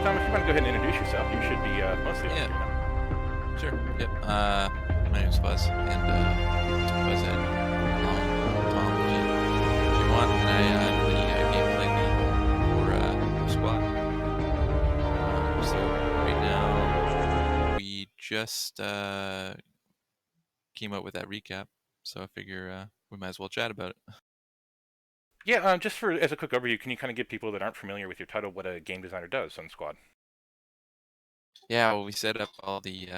Tom, if you want to go ahead and introduce yourself, you should be mostly up to Yeah, now. sure. Yep. My name's Fuzz, and Fuzzhead. Tom, if you want, and I'm the gameplay lead for Squad. So right now we just came out with that recap, so I figure we might as well chat about it. Yeah, just for as a quick overview, can you kind of give people that aren't familiar with your title what a game designer does on Squad? Yeah, well, we set up all the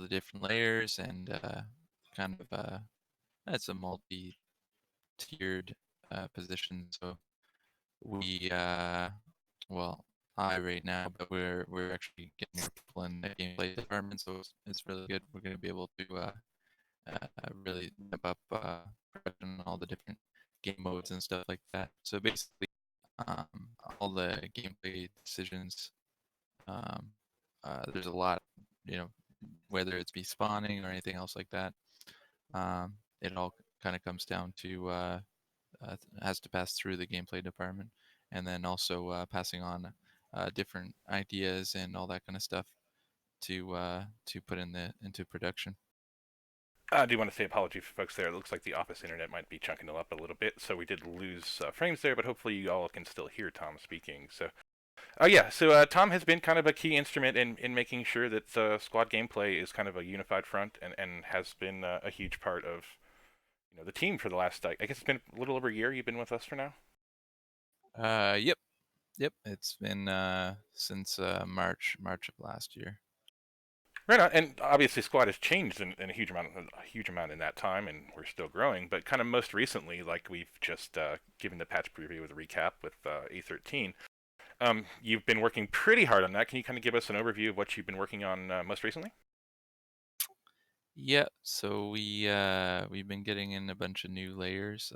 different layers and kind of that's a multi-tiered position. So we well, I right now, but we're actually getting more people in the gameplay department, so it's really good. We're going to be able to really step up production on all the different game modes and stuff like that. So basically, um, all the gameplay decisions. Um, there's a lot, you know, whether it's be spawning or anything else like that. It all kind of comes down to has to pass through the gameplay department, and then also passing on different ideas and all that kind of stuff to put into production. I do want to say apology for folks there. It looks like the office internet might be chunking up a little bit, so we did lose frames there, but hopefully you all can still hear Tom speaking. So, yeah, so Tom has been kind of a key instrument in making sure that Squad gameplay is kind of a unified front and has been a huge part of the team for the last, I guess it's been a little over a year you've been with us for now. Yep, yep. It's been since March of last year. Right on. And obviously, Squad has changed in a huge amount in that time, and we're still growing. But kind of most recently, like we've just given the patch preview with a recap with A13. You've been working pretty hard on that. Can you kind of give us an overview of what you've been working on most recently? Yeah, so we've been getting in a bunch of new layers.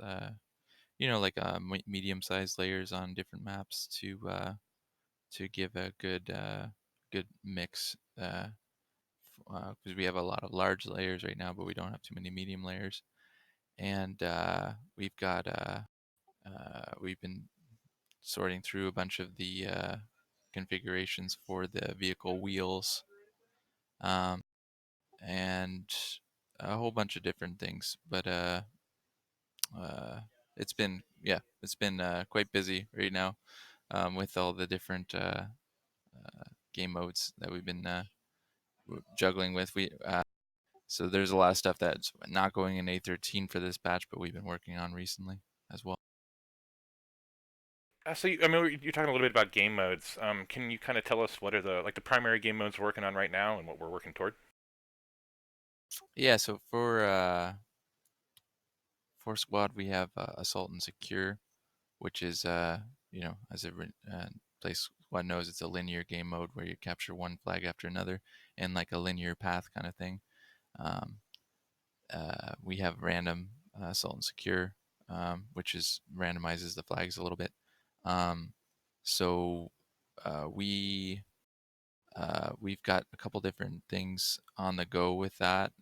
Like medium-sized layers on different maps to give a good mix. Because we have a lot of large layers right now, but we don't have too many medium layers. And we've been sorting through a bunch of the configurations for the vehicle wheels, um, and a whole bunch of different things. But uh, it's been quite busy right now with all the different game modes that we've been juggling with. So there's a lot of stuff that's not going in A13 for this patch, but we've been working on recently as well. I mean, you're talking a little bit about game modes. Can you kind of tell us what are the primary game modes we're working on right now and what we're working toward? Yeah, so for squad we have assault and secure, which is as a place squad knows, it's a linear game mode where you capture one flag after another in like a linear path kind of thing. Um, we have random assault and secure, which is randomizes the flags a little bit. Um, so we've got a couple different things on the go with that,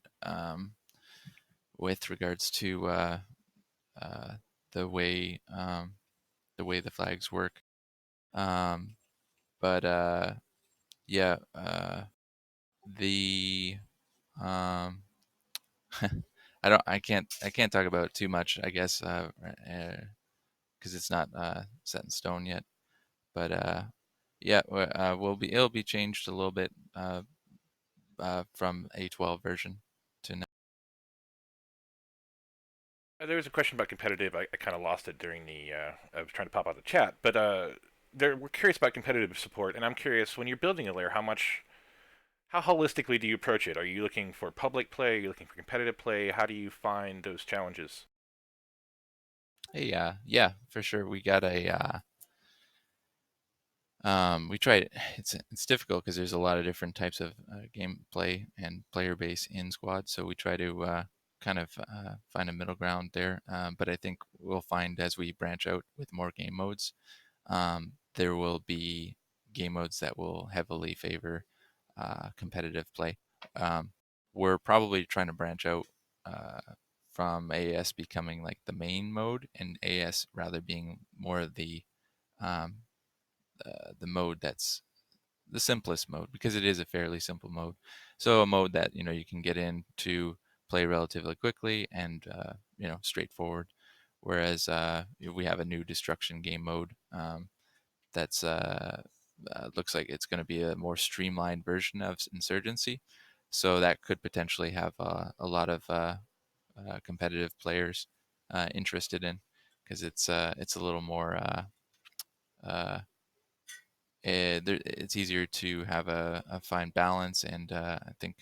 with regards to uh, the way the flags work. Um, but yeah, the um, I can't talk about it too much, I guess, because it's not set in stone yet. But yeah, it'll be changed a little bit from A12 version to now. There was a question about competitive. I kind of lost it during the. I was trying to pop out the chat, but we're curious about competitive support, and I'm curious when you're building a layer, how holistically do you approach it? Are you looking for public play? Are you looking for competitive play? How do you find those challenges? Hey, yeah, for sure. We got we tried it. It's difficult because there's a lot of different types of gameplay and player base in squad. So we try to kind of find a middle ground there. But I think we'll find as we branch out with more game modes, there will be game modes that will heavily favor competitive play. Um, we're probably trying to branch out uh, from AS becoming like the main mode and AS rather being more of um, the mode that's the simplest mode, because it is a fairly simple mode. So a mode that you can get in to play relatively quickly and straightforward. Whereas we have a new destruction game mode that's looks like it's going to be a more streamlined version of Insurgency. So that could potentially have a lot of competitive players interested in, because it's a little more uh, it's easier to have a fine balance, and I think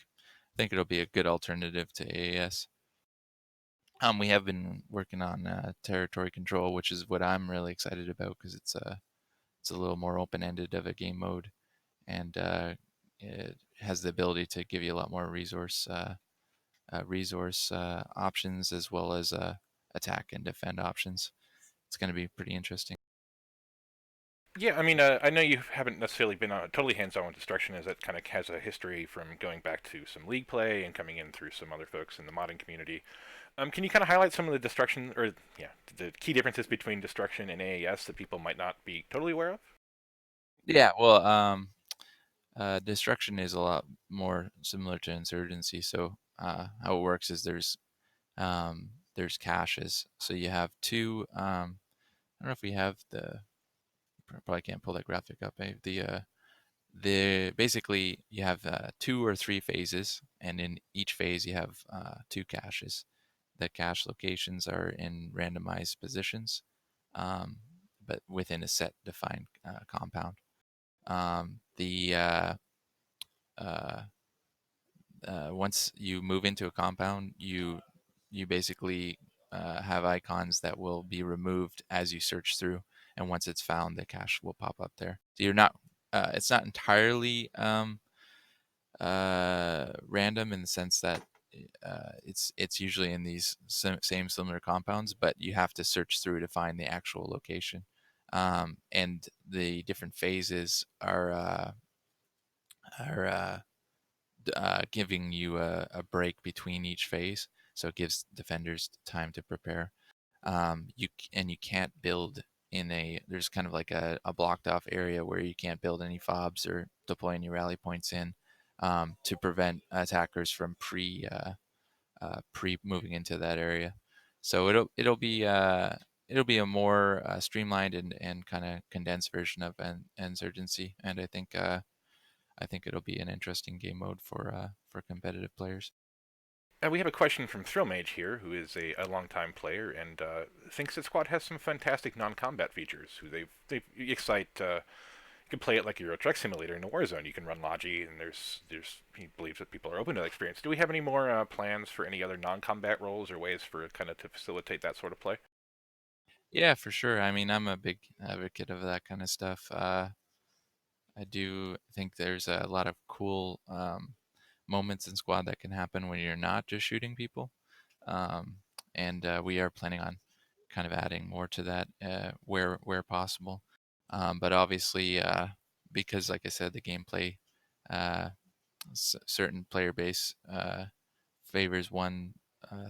it'll be a good alternative to AAS. We have been working on territory control, which is what I'm really excited about, because it's a little more open-ended of a game mode, and it has the ability to give you a lot more resource options, as well as attack and defend options. It's going to be pretty interesting. Yeah, I mean, I know you haven't necessarily been totally hands-on with destruction, as it kind of has a history from going back to some league play and coming in through some other folks in the modding community. Can you kind of highlight some of the destruction, or yeah, the key differences between destruction and AAS that people might not be totally aware of? Yeah, well, destruction is a lot more similar to insurgency. So how it works is there's caches. So you have two. I don't know if we have the. Probably can't pull that graphic up. The basically you have two or three phases, and in each phase you have two caches. The cache locations are in randomized positions, um, but within a set defined compound. The uh, Once you move into a compound, you basically have icons that will be removed as you search through, and once it's found, the cache will pop up there. So you're not it's not entirely random, in the sense that it's usually in these same similar compounds, but you have to search through to find the actual location. And the different phases are giving you a break between each phase, so it gives defenders time to prepare. You can't build in a there's kind of like a blocked off area where you can't build any fobs or deploy any rally points in, to prevent attackers from pre moving into that area. So it'll be a more streamlined and kind of condensed version of an insurgency, and I think it'll be an interesting game mode for competitive players. We have a question from Thrillmage here, who is a longtime player and thinks that Squad has some fantastic non-combat features. Who they excite. You can play it like a Euro Truck Simulator in a Warzone. You can run Logi, and there's he believes that people are open to that experience. Do we have any more plans for any other non-combat roles or ways for kind of to facilitate that sort of play? Yeah, for sure. I mean, I'm a big advocate of that kind of stuff. I do think there's a lot of cool moments in squad that can happen when you're not just shooting people, um, and we are planning on kind of adding more to that where possible. But obviously, because like I said, the gameplay, uh, certain player base favors one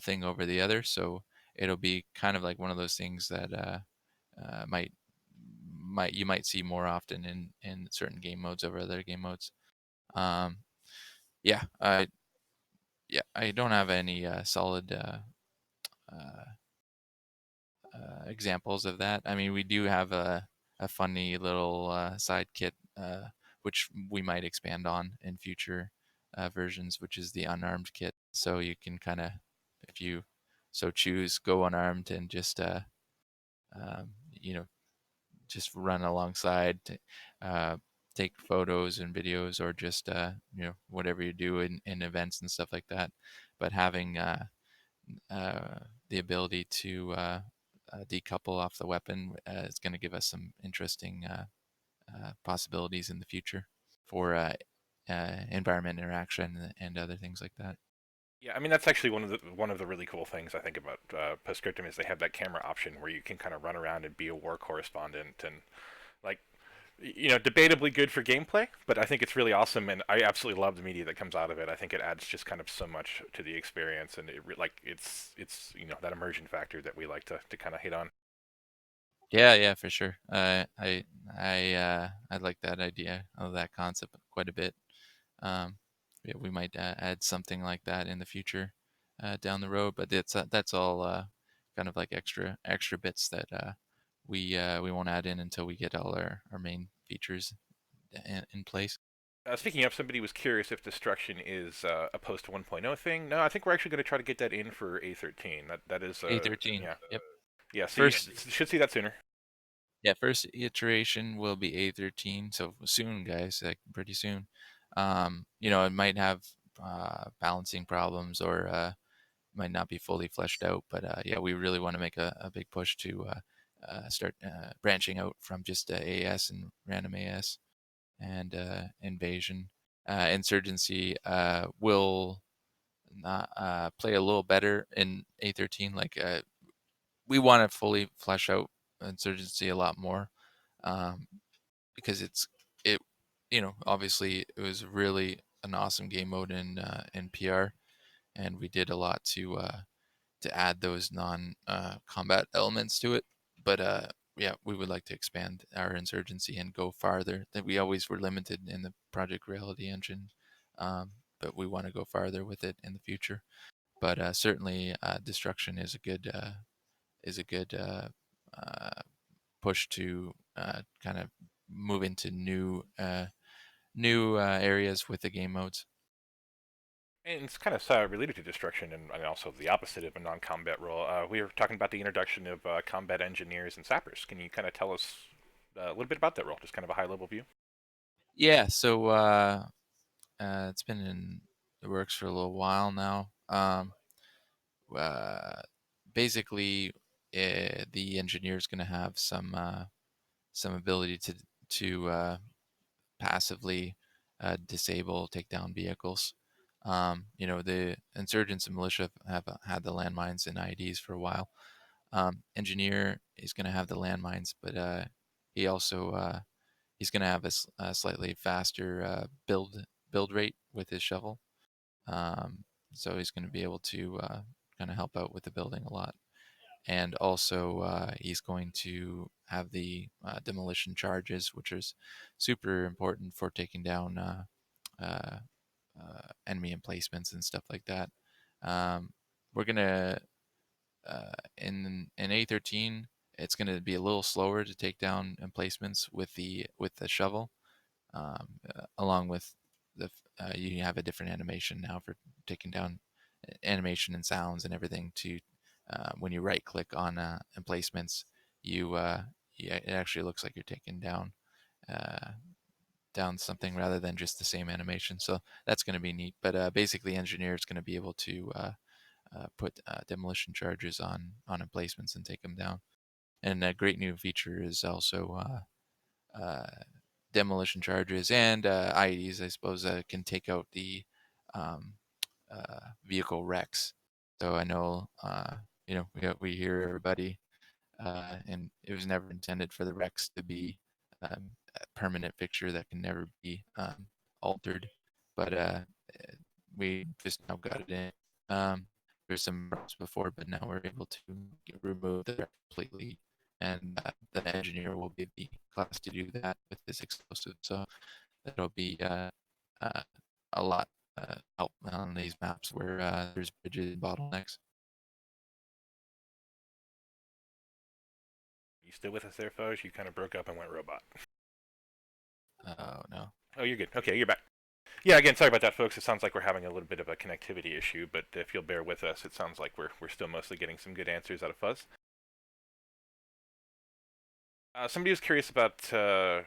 thing over the other, so it'll be kind of like one of those things that might you might see more often in certain game modes over other game modes. Um, yeah, I don't have any solid uh, examples of that. I mean, we do have a funny little side kit, which we might expand on in future versions, which is the unarmed kit. So you can kind of, if you so choose, go unarmed and just um, you know just run alongside, uh, take photos and videos, or just whatever you do in events and stuff like that. But having uh, the ability to decouple off the weapon is going to give us some interesting possibilities in the future for environment interaction and other things like that. Yeah, I mean that's actually one of the really cool things I think about Postscriptum is they have that camera option where you can kind of run around and be a war correspondent and like debatably good for gameplay, but I think it's really awesome, and I absolutely love the media that comes out of it. I think it adds just kind of so much to the experience, and it's that immersion factor that we like to kind of hit on. Yeah, for sure. I like that idea of that concept quite a bit. Um, yeah, we might add something like that in the future down the road, but that's all kind of like extra bits that we won't add in until we get all our main features in place. Speaking of, somebody was curious if destruction is a post 1.0 thing. No, I think we're actually going to try to get that in for A13. That is A13. yeah, Yep. yeah. So you First, should see that sooner. yeah, first iteration will be A13, so soon, guys, like pretty soon. It might have balancing problems or might not be fully fleshed out, but yeah, we really want to make a big push to start branching out from just AS and random AS and invasion. Insurgency will not play a little better in A13. Like we want to fully flesh out insurgency a lot more um, because it obviously it was really an awesome game mode in PR, and we did a lot to add those non combat elements to it. But yeah, we would like to expand our insurgency and go farther. That we always were limited in the Project Reality engine, but we want to go farther with it in the future. But certainly, destruction is a good uh, push to kind of move into new areas with the game modes. And it's kind of related to destruction and also the opposite of a non-combat role. We were talking about the introduction of combat engineers and sappers. Can you kind of tell us a little bit about that role, just kind of a high-level view? Yeah, so it's been in the works for a little while now. Uh, Basically, the engineer is going to have some ability to passively disable, take down vehicles. The insurgents and militia have had the landmines and IEDs for a while. Engineer is going to have the landmines, but he also he's going to have a slightly faster build rate with his shovel. Um, so he's going to be able to kind of help out with the building a lot. And also, he's going to have the demolition charges, which is super important for taking down uh, enemy emplacements and stuff like that. We're gonna in A13, it's gonna be a little slower to take down emplacements with the shovel, along with you have a different animation now for taking down animation and sounds and everything to when you right click on emplacements, you yeah, it actually looks like you're taking uh, down something rather than just the same animation. So that's going to be neat. But basically, engineer is going to be able to put demolition charges on emplacements and take them down. And a great new feature is also demolition charges and IEDs, I suppose, can take out the um, vehicle wrecks. So I know, we hear everybody, and it was never intended for the wrecks to be a permanent fixture that can never be altered. But we just now got it in. Um, there's some problems before, but now we're able to remove the wreck completely, and the engineer will be the class to do that with this explosive. So that'll be uh, a lot help on these maps where there's bridges and bottlenecks. You still with us there, Foge? You kind of broke up and went robot. Oh no. Oh, you're good. Okay, you're back. Yeah, again, sorry about that, folks. It sounds like we're having a little bit of a connectivity issue, but if you'll bear with us, it sounds like we're still mostly getting some good answers out of Fuzz. Somebody was curious about the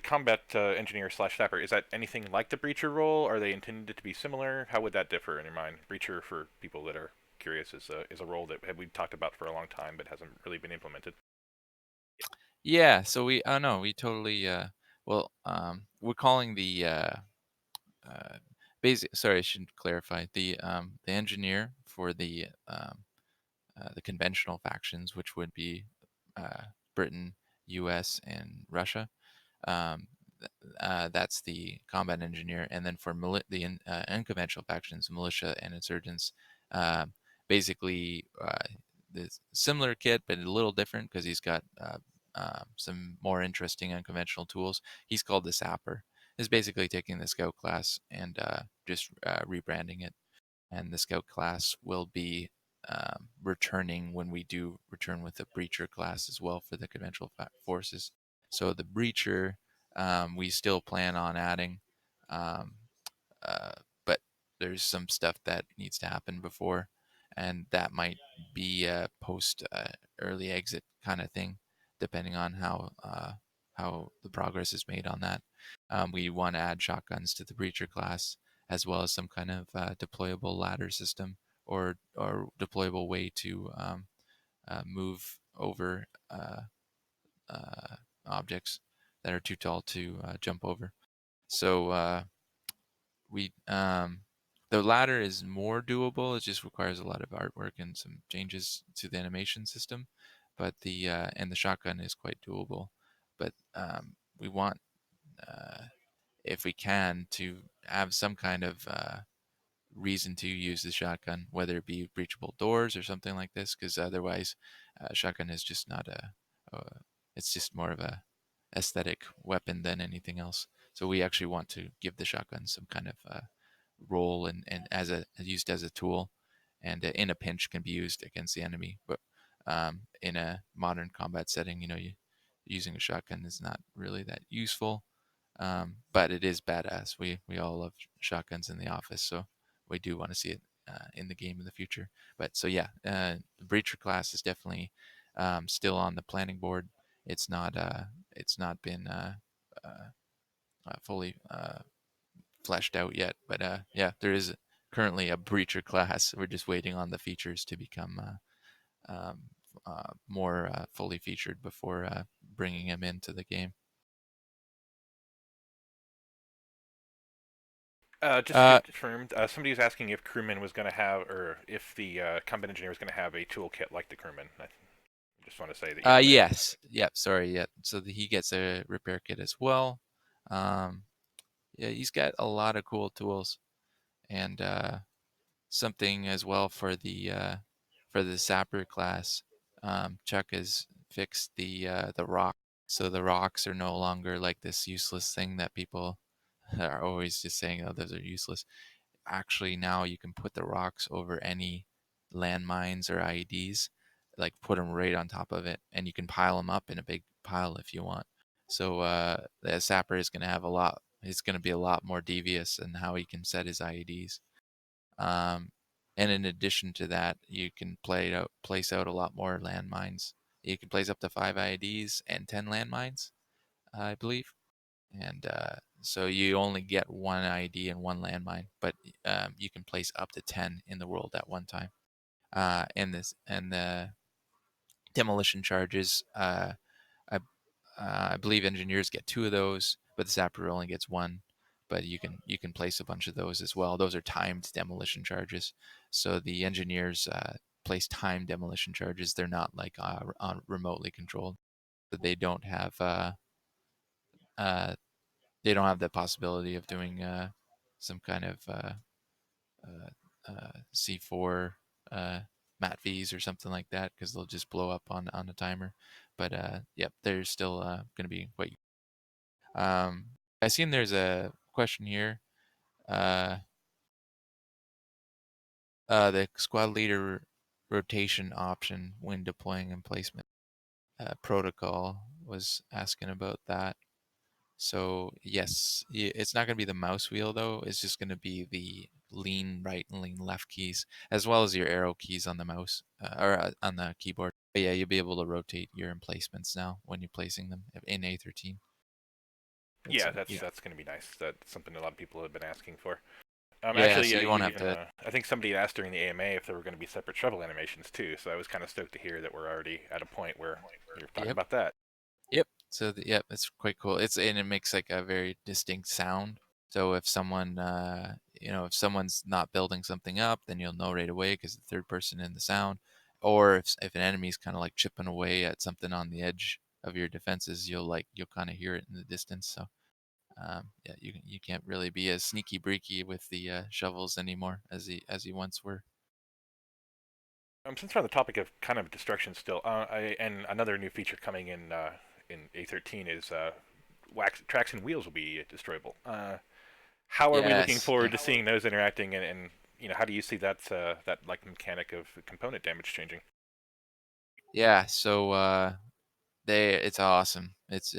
combat engineer slash sapper. Is that anything like the breacher role? Are they intended to be similar? How would that differ in your mind? Breacher, for people that are curious, is a role that we've talked about for a long time but hasn't really been implemented. Yeah, so no, we totally we're calling uh basic sorry, I should clarify. The engineer for the conventional factions, which would be Britain, US, and Russia. Um that's the combat engineer, and then for unconventional factions, militia and insurgents, um basically this similar kit, but a little different because he's got some more interesting unconventional tools. He's called the Sapper. Is basically taking the Scout class and just rebranding it. And the Scout class will be returning when we do return with the Breacher class as well for the conventional forces. So the Breacher, we still plan on adding, um, uh, but there's some stuff that needs to happen before, and that might be a post early exit kind of thing, depending on how the progress is made on that. We want to add shotguns to the Breacher class, as well as some kind of deployable ladder system or deployable way to move over uh, objects that are too tall to jump over. So we the ladder is more doable. It just requires a lot of artwork and some changes to the animation system. But the shotgun is quite doable. But we want, if we can, to have some kind of reason to use the shotgun, whether it be breachable doors or something like this, because otherwise, shotgun is just not a. It's just more of a aesthetic weapon than anything else. So we actually want to give the shotgun some kind of role and as a used as a tool, and in a pinch can be used against the enemy. But in a modern combat setting, using a shotgun is not really that useful. But it is badass. We all love shotguns in the office, so we do want to see it in the game in the future. But so yeah, the Breacher class is definitely still on the planning board. It's not been fully fleshed out yet, but yeah, there is currently a Breacher class. We're just waiting on the features to become um, more fully featured before bringing him into the game. Just to get confirmed, somebody was asking if Crewman was going to have, or if the combat engineer was going to have a toolkit like the Crewman. I just want to say that, yeah, Yes. Yep. Sorry. Yep. So he gets a repair kit as well. Um, yeah, he's got a lot of cool tools and something as well for the sapper class. Chuck has fixed the rock, so the rocks are no longer like this useless thing that people are always just saying, "Oh, those are useless." Actually, now you can put the rocks over any landmines or IEDs, like put them right on top of it, and you can pile them up in a big pile if you want. So the sapper is going to have a lot. It's going to be a lot more devious in how he can set his IEDs. Um, and in addition to that, you can place out a lot more landmines. You can place up to 5 IEDs and 10 landmines, I believe. And so you only get one ID and one landmine, but you can place up to 10 in the world at one time. And the demolition charges, I I believe engineers get 2 of those, but the sapper only gets 1. But you can place a bunch of those as well. Those are timed demolition charges. So the engineers place timed demolition charges. They're not like remotely controlled. But uh, they don't have the possibility of doing some kind of C4 MATVs or something like that, because they'll just blow up on a timer. But yep, they're still going to be quite. I seen there's a question here. Uh, the squad leader rotation option when deploying emplacement protocol was asking about that. So yes, it's not going to be the mouse wheel though. It's just going to be the lean right and lean left keys, as well as your arrow keys on the mouse or on the keyboard. But yeah, you'll be able to rotate your emplacements now when you're placing them in A13. yeah, So yeah, that's going to be nice. That's something a lot of people have been asking for. yeah. Actually, So you you won't have even to. I think somebody had asked during the AMA if there were going to be separate shovel animations too. So I was kind of stoked to hear that we're already at a point where you're talking Yep, about that. yep. So yep, it's quite cool. And it makes like a very distinct sound. So if someone, if someone's not building something up, then you'll know right away because the third person in the sound. Or if an enemy's kind of like chipping away at something on the edge of your defenses, you'll kind of hear it in the distance. So yeah, you can't really be as sneaky breaky with the shovels anymore as you once were. Since we're on the topic of kind of destruction still, and another new feature coming in A13 is tracks and wheels will be destroyable. How are we looking Yes, forward yeah, to seeing those interacting, and how do you see that like mechanic of component damage changing? yeah. So it's awesome. It's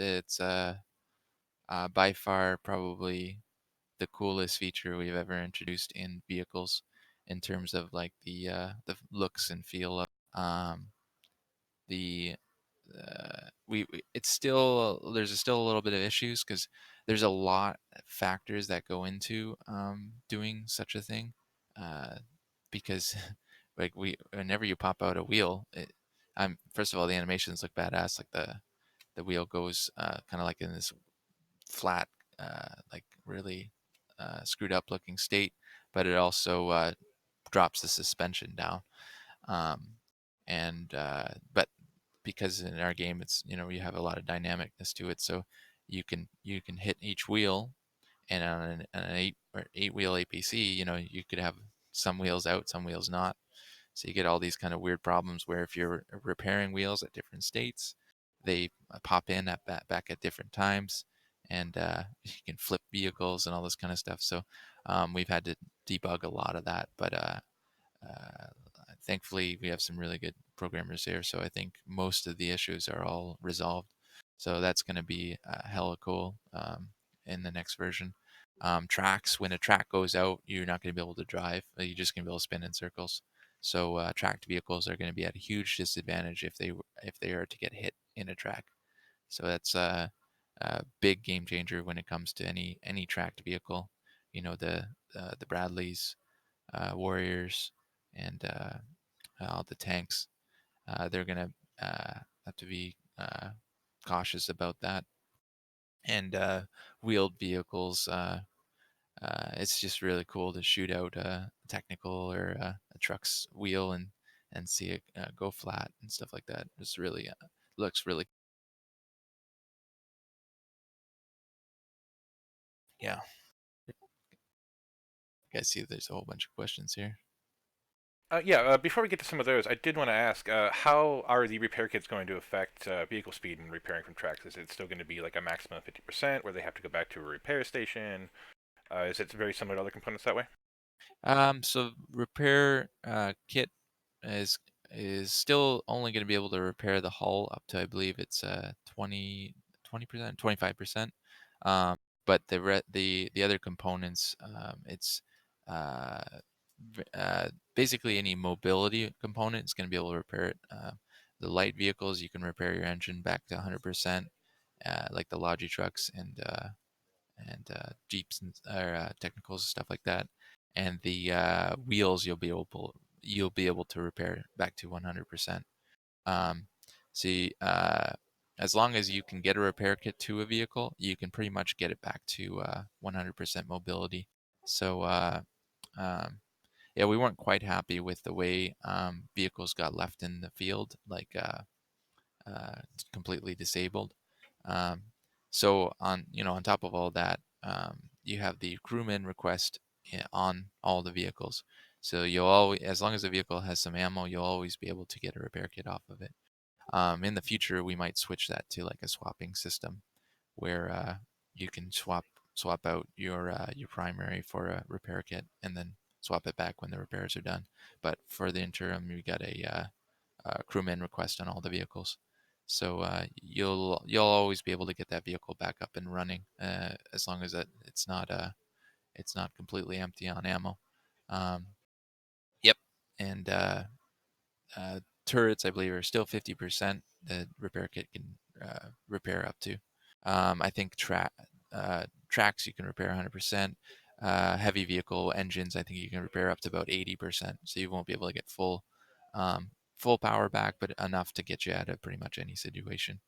by far probably the coolest feature we've ever introduced in vehicles in terms of like the looks and feel of um the it's still there's still a little bit of issues because there's a lot of factors that go into doing such a thing uh, because like we whenever you pop out a wheel first of all the animations look badass like the wheel goes kind of like in this flat like really screwed up looking state, but it also drops the suspension down um, and but because in our game it's you have a lot of dynamicness to it, so you can hit each wheel, and on an eight wheel APC, you could have some wheels out, some wheels not. So you get all these kind of weird problems where if you're repairing wheels at different states, they pop in back at different times, and you can flip vehicles and all this kind of stuff. So we've had to debug a lot of that, but uh, thankfully, we have some really good programmers here, so I think most of the issues are all resolved. So that's going to be hella cool in the next version. Tracks, when a track goes out, you're not going to be able to drive. You're just going to be able to spin in circles. So tracked vehicles are going to be at a huge disadvantage if they are to get hit in a track. So that's a big game changer when it comes to any tracked vehicle. The Bradleys, warriors, and all the tanks. They're gonna have to be cautious about that. And wheeled vehicles, it's just really cool to shoot out a technical or a truck's wheel and see it go flat and stuff like that. It's really looks really, yeah. You guys see, there's a whole bunch of questions here. Before we get to some of those, I did want to ask, how are the repair kits going to affect vehicle speed and repairing from tracks? Is it still going to be like a maximum of 50% where they have to go back to a repair station? Is it very similar to other components that way? So repair kit is is still only going to be able to repair the hull up to, I believe it's 20%, 25%. Um, but the other components, it's uh, basically any mobility component is going to be able to repair it. The light vehicles, you can repair your engine back to 100%, like the Logi trucks and Jeeps and or technicals and stuff like that. And the wheels you'll be able to repair back to 100%. Um, see, as long as you can get a repair kit to a vehicle, you can pretty much get it back to 100% mobility. So um, yeah, we weren't quite happy with the way vehicles got left in the field, like uh, completely disabled. Um, so on top of all that, you have the crewman request on all the vehicles. So you'll always, as long as the vehicle has some ammo, you'll always be able to get a repair kit off of it. In the future, we might switch that to like a swapping system, where you can swap out your primary for a repair kit, and then swap it back when the repairs are done. But for the interim, you got a crewman request on all the vehicles. So you'll always be able to get that vehicle back up and running as long as it's not completely empty on ammo. Um, yep, and turrets I believe are still 50%. The repair kit can repair up to. I think tracks you can repair 100%. Heavy vehicle engines, I think you can repair up to about 80%. So you won't be able to get full power back, but enough to get you out of pretty much any situation.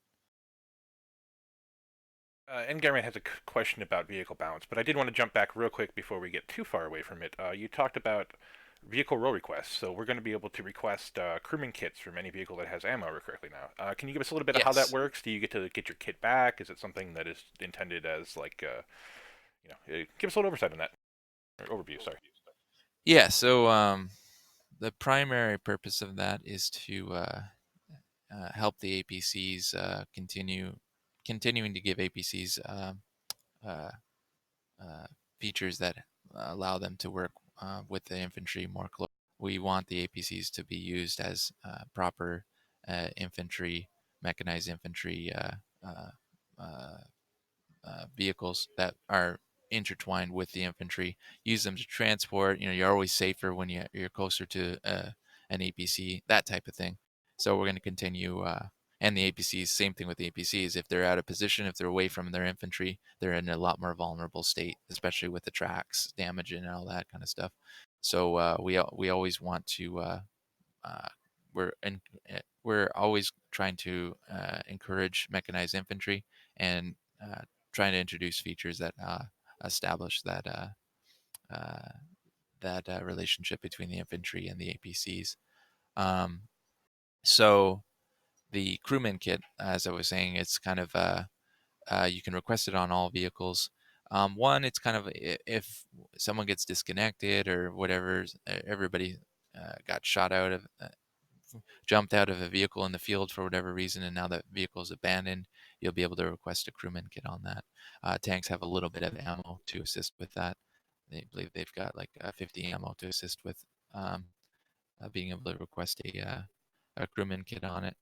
Engarman has a question about vehicle balance, but I did want to jump back real quick before we get too far away from it. You talked about vehicle roll requests, so we're going to be able to request crewman kits from any vehicle that has ammo correctly now. Can you give us a little bit of how that Yes. works? Do you get to get your kit back? Is it something that is intended as like, give us a little oversight on that, or overview, sorry. Yeah. So the primary purpose of that is to help the APCs continuing to give APCs uh, uh, features that allow them to work with the infantry more closely. We want the APCs to be used as proper infantry, mechanized infantry uh, uh, vehicles that are intertwined with the infantry. Use them to transport. You're always safer when you're closer to an APC, that type of thing. So we're going to continue. And the APCs, same thing with the APCs. If they're out of position, if they're away from their infantry, they're in a lot more vulnerable state, especially with the tracks damage and all that kind of stuff. So we always want to uh, we're in, we're always trying to encourage mechanized infantry and trying to introduce features that establish uh, that relationship between the infantry and the APCs. Um, so the crewman kit, as I was saying, it's kind of you can request it on all vehicles. One, it's kind of if someone gets disconnected or whatever, everybody got shot out of jumped out of a vehicle in the field for whatever reason, and now that vehicle is abandoned, you'll be able to request a crewman kit on that. Tanks have a little bit of ammo to assist with that. They believe they've got like 50 ammo to assist with um, being able to request a crewman kit on it.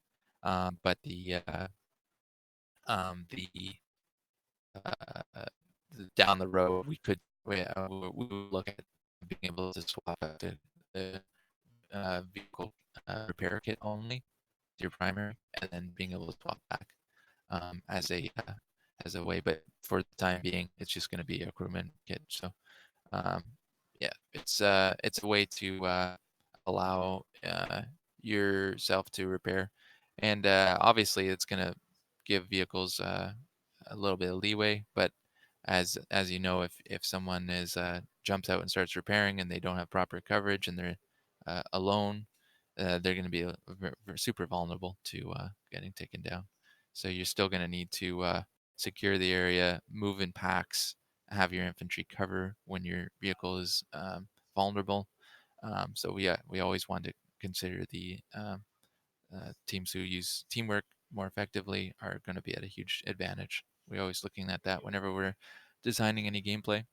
But the uh, down the road, we would look at being able to swap out the vehicle repair kit only, your primary, and then being able to swap back as a way. But for the time being, it's just going to be a crewman kit. So um, yeah, it's a way to allow yourself to repair, and obviously it's going to give vehicles a little bit of leeway. But as you know, if someone is jumps out and starts repairing and they don't have proper coverage and they're alone, they're going to be super vulnerable to getting taken down. So you're still going to need to secure the area, move in packs, have your infantry cover when your vehicle is vulnerable. So we always want to consider the teams who use teamwork more effectively are going to be at a huge advantage. We're always looking at that whenever we're designing any gameplay.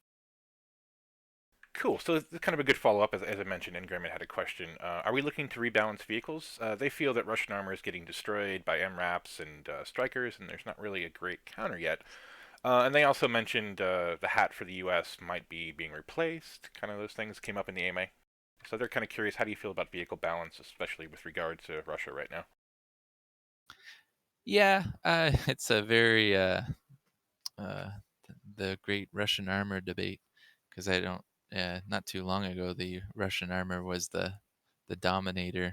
Cool. So it's kind of a good follow-up, as I mentioned, and Graham had a question. Are we looking to rebalance vehicles? They feel that Russian armor is getting destroyed by MRAPs and strikers, and there's not really a great counter yet. And they also mentioned the hat for the U.S. might be being replaced. Kind of those things came up in the AMA. So they're kind of curious, how do you feel about vehicle balance, especially with regard to Russia right now? Yeah, it's a very uh, the great Russian armor debate, because I don't. Not too long ago, the Russian armor was the dominator.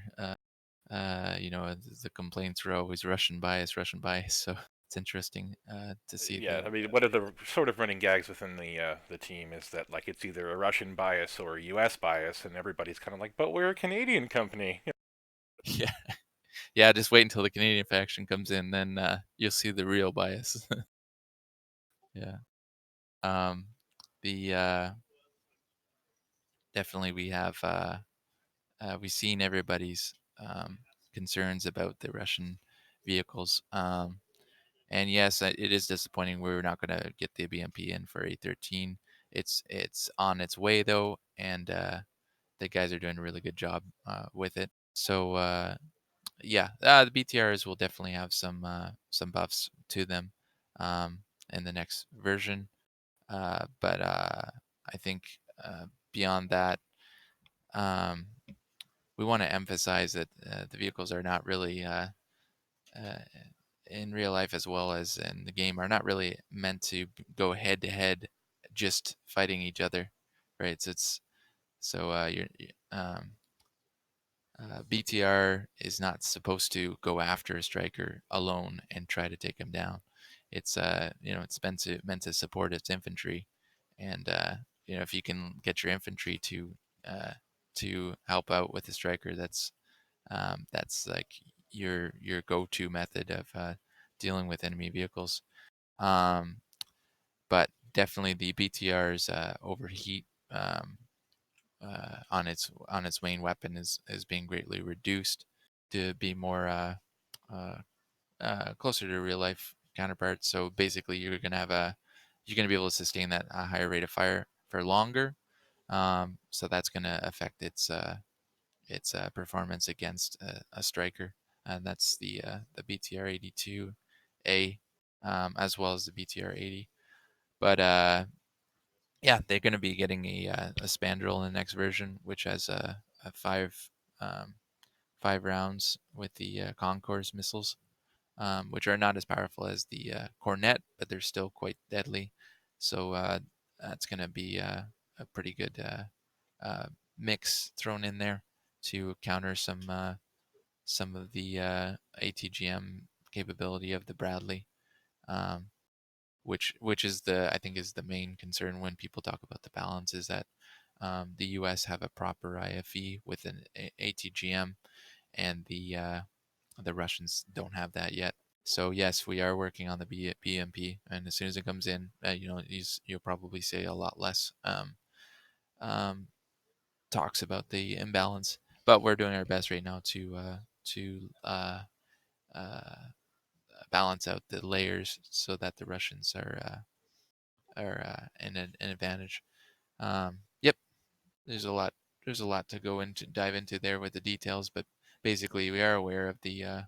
The complaints were always Russian bias, Russian bias. So it's interesting to see Yeah, the I mean, one of the sort of running gags within the team is that like it's either a Russian bias or a U.S. bias, and everybody's kind of like, but we're a Canadian company. yeah, yeah. Just wait until the Canadian faction comes in, then you'll see the real bias. Yeah. Um, the Definitely we've seen everybody's concerns about the Russian vehicles. And yes, it is disappointing we're not going to get the BMP in for A13. It's on its way though, and the guys are doing a really good job with it. So yeah, the BTRs will definitely have some buffs to them um, in the next version. But I think beyond that, um, we want to emphasize that the vehicles are not really uh, in real life as well as in the game are not really meant to go head to head, just fighting each other, right? So it's so you're BTR is not supposed to go after a striker alone and try to take him down. It's it's meant to support its infantry, and if you can get your infantry uh, to help out with the striker, that's like your go-to method of dealing with enemy vehicles. Um, but definitely the BTRs overheat on its main weapon is being greatly reduced to be more uh, closer to real life counterparts. So basically, you're gonna be able to sustain that higher rate of fire for longer. So that's gonna affect its performance against a striker, and that's the BTR 82A, as well as the BTR 80. But yeah, they're going to be getting a spandrel in the next version, which has a um, 5 rounds with the Concourse missiles, which are not as powerful as the Cornet, but they're still quite deadly. So that's going to be a pretty good uh, mix thrown in there to counter some of the ATGM capability of the Bradley. Um, which is the I think is the main concern when people talk about the balance is that the U.S. have a proper IFE with an ATGM, and the Russians don't have that yet. So yes, we are working on the BMP, and as soon as it comes in, you'll probably see a lot less um, talks about the imbalance. But we're doing our best right now to uh, balance out the layers so that the Russians are an advantage. Yep, there's a lot there's a lot to go into dive into there with the details, but basically we are aware of the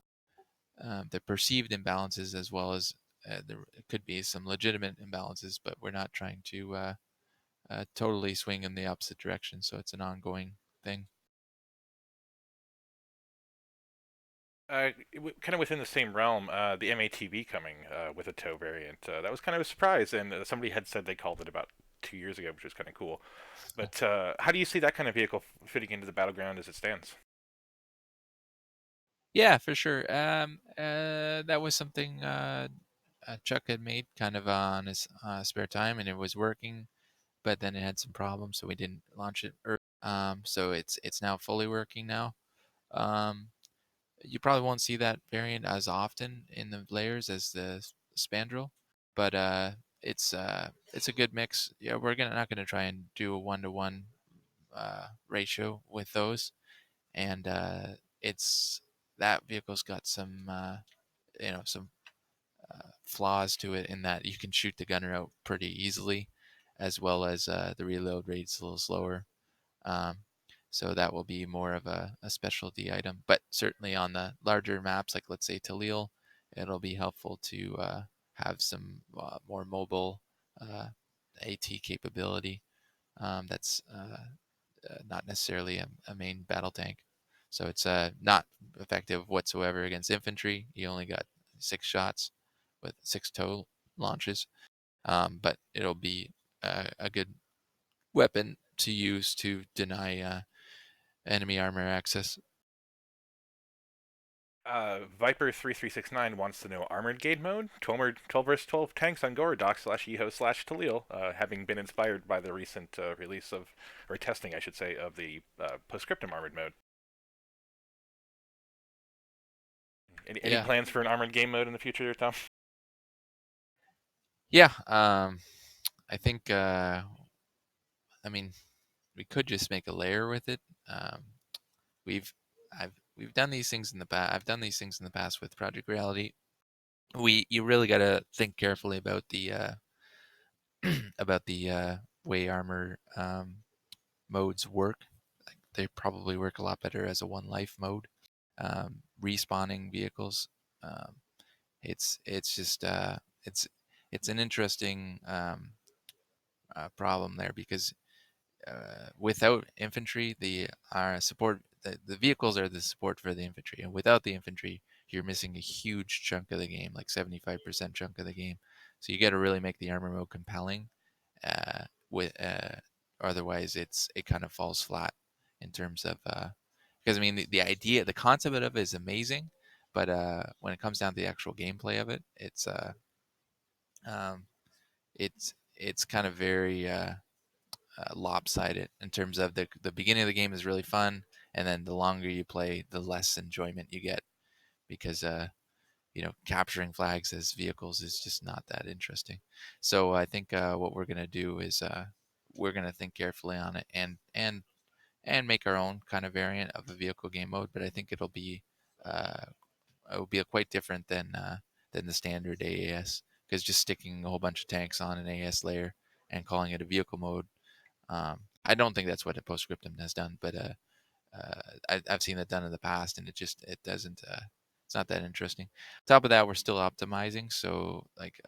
perceived imbalances as well as there could be some legitimate imbalances, but we're not trying to totally swing in the opposite direction. So it's an ongoing thing. Kind of within the same realm, the MATV coming with a tow variant. That was kind of a surprise, and somebody had said they called it about 2 years ago, which was kind of cool. But how do you see that kind of vehicle fitting into the battleground as it stands? Yeah, for sure. That was something Chuck had made kind of on his spare time, and it was working, but then it had some problems, so we didn't launch it. So it's now fully working now. Um, you probably won't see that variant as often in the layers as the spandrel, but it's a good mix. Yeah, we're gonna not gonna try and do a 1-to-1 ratio with those, and it's that vehicle's got some flaws to it in that you can shoot the gunner out pretty easily, as well as the reload rate's a little slower. Um, so that will be more of a specialty item. But certainly on the larger maps, like let's say Talil, it'll be helpful to have some more mobile AT capability that's not necessarily a main battle tank. So it's not effective whatsoever against infantry. You only got 6 shots with 6 tow launches, but it'll be a good weapon to use to deny enemy armor access. Viper 3369 wants to know armored game mode, 12 versus 12 tanks on Gorodoc /Eho /Talil, having been inspired by the recent release of, or testing, I should say, of the postscriptum armored mode. Any Yeah, plans for an armored game mode in the future, Tom? yeah. I think I mean we could just make a layer with it. We've we've done these things in the past. I've done these things in the past with Project Reality. You really got to think carefully about the about the way armor modes work. Like, they probably work a lot better as a one life mode. Respawning vehicles. Um, it's just it's an interesting problem there because without infantry, the vehicles are the support for the infantry, and without the infantry, you're missing a huge chunk of the game, like 75% chunk of the game. So you got to really make the armor mode compelling. With Otherwise, it kind of falls flat in terms of because I mean the idea, the concept of it is amazing, but when it comes down to the actual gameplay of it, um, it's kind of very lopsided in terms of the beginning of the game is really fun, and then the longer you play, the less enjoyment you get because capturing flags as vehicles is just not that interesting. So I think what we're gonna do is we're gonna think carefully on it and and make our own kind of variant of a vehicle game mode. But I think uh, it will be quite different than the standard AAS, because just sticking a whole bunch of tanks on an AAS layer and calling it a vehicle mode, I don't think that's what a Postscriptum has done, but I've seen that done in the past, and it doesn't. It's not that interesting. On top of that, we're still optimizing, so like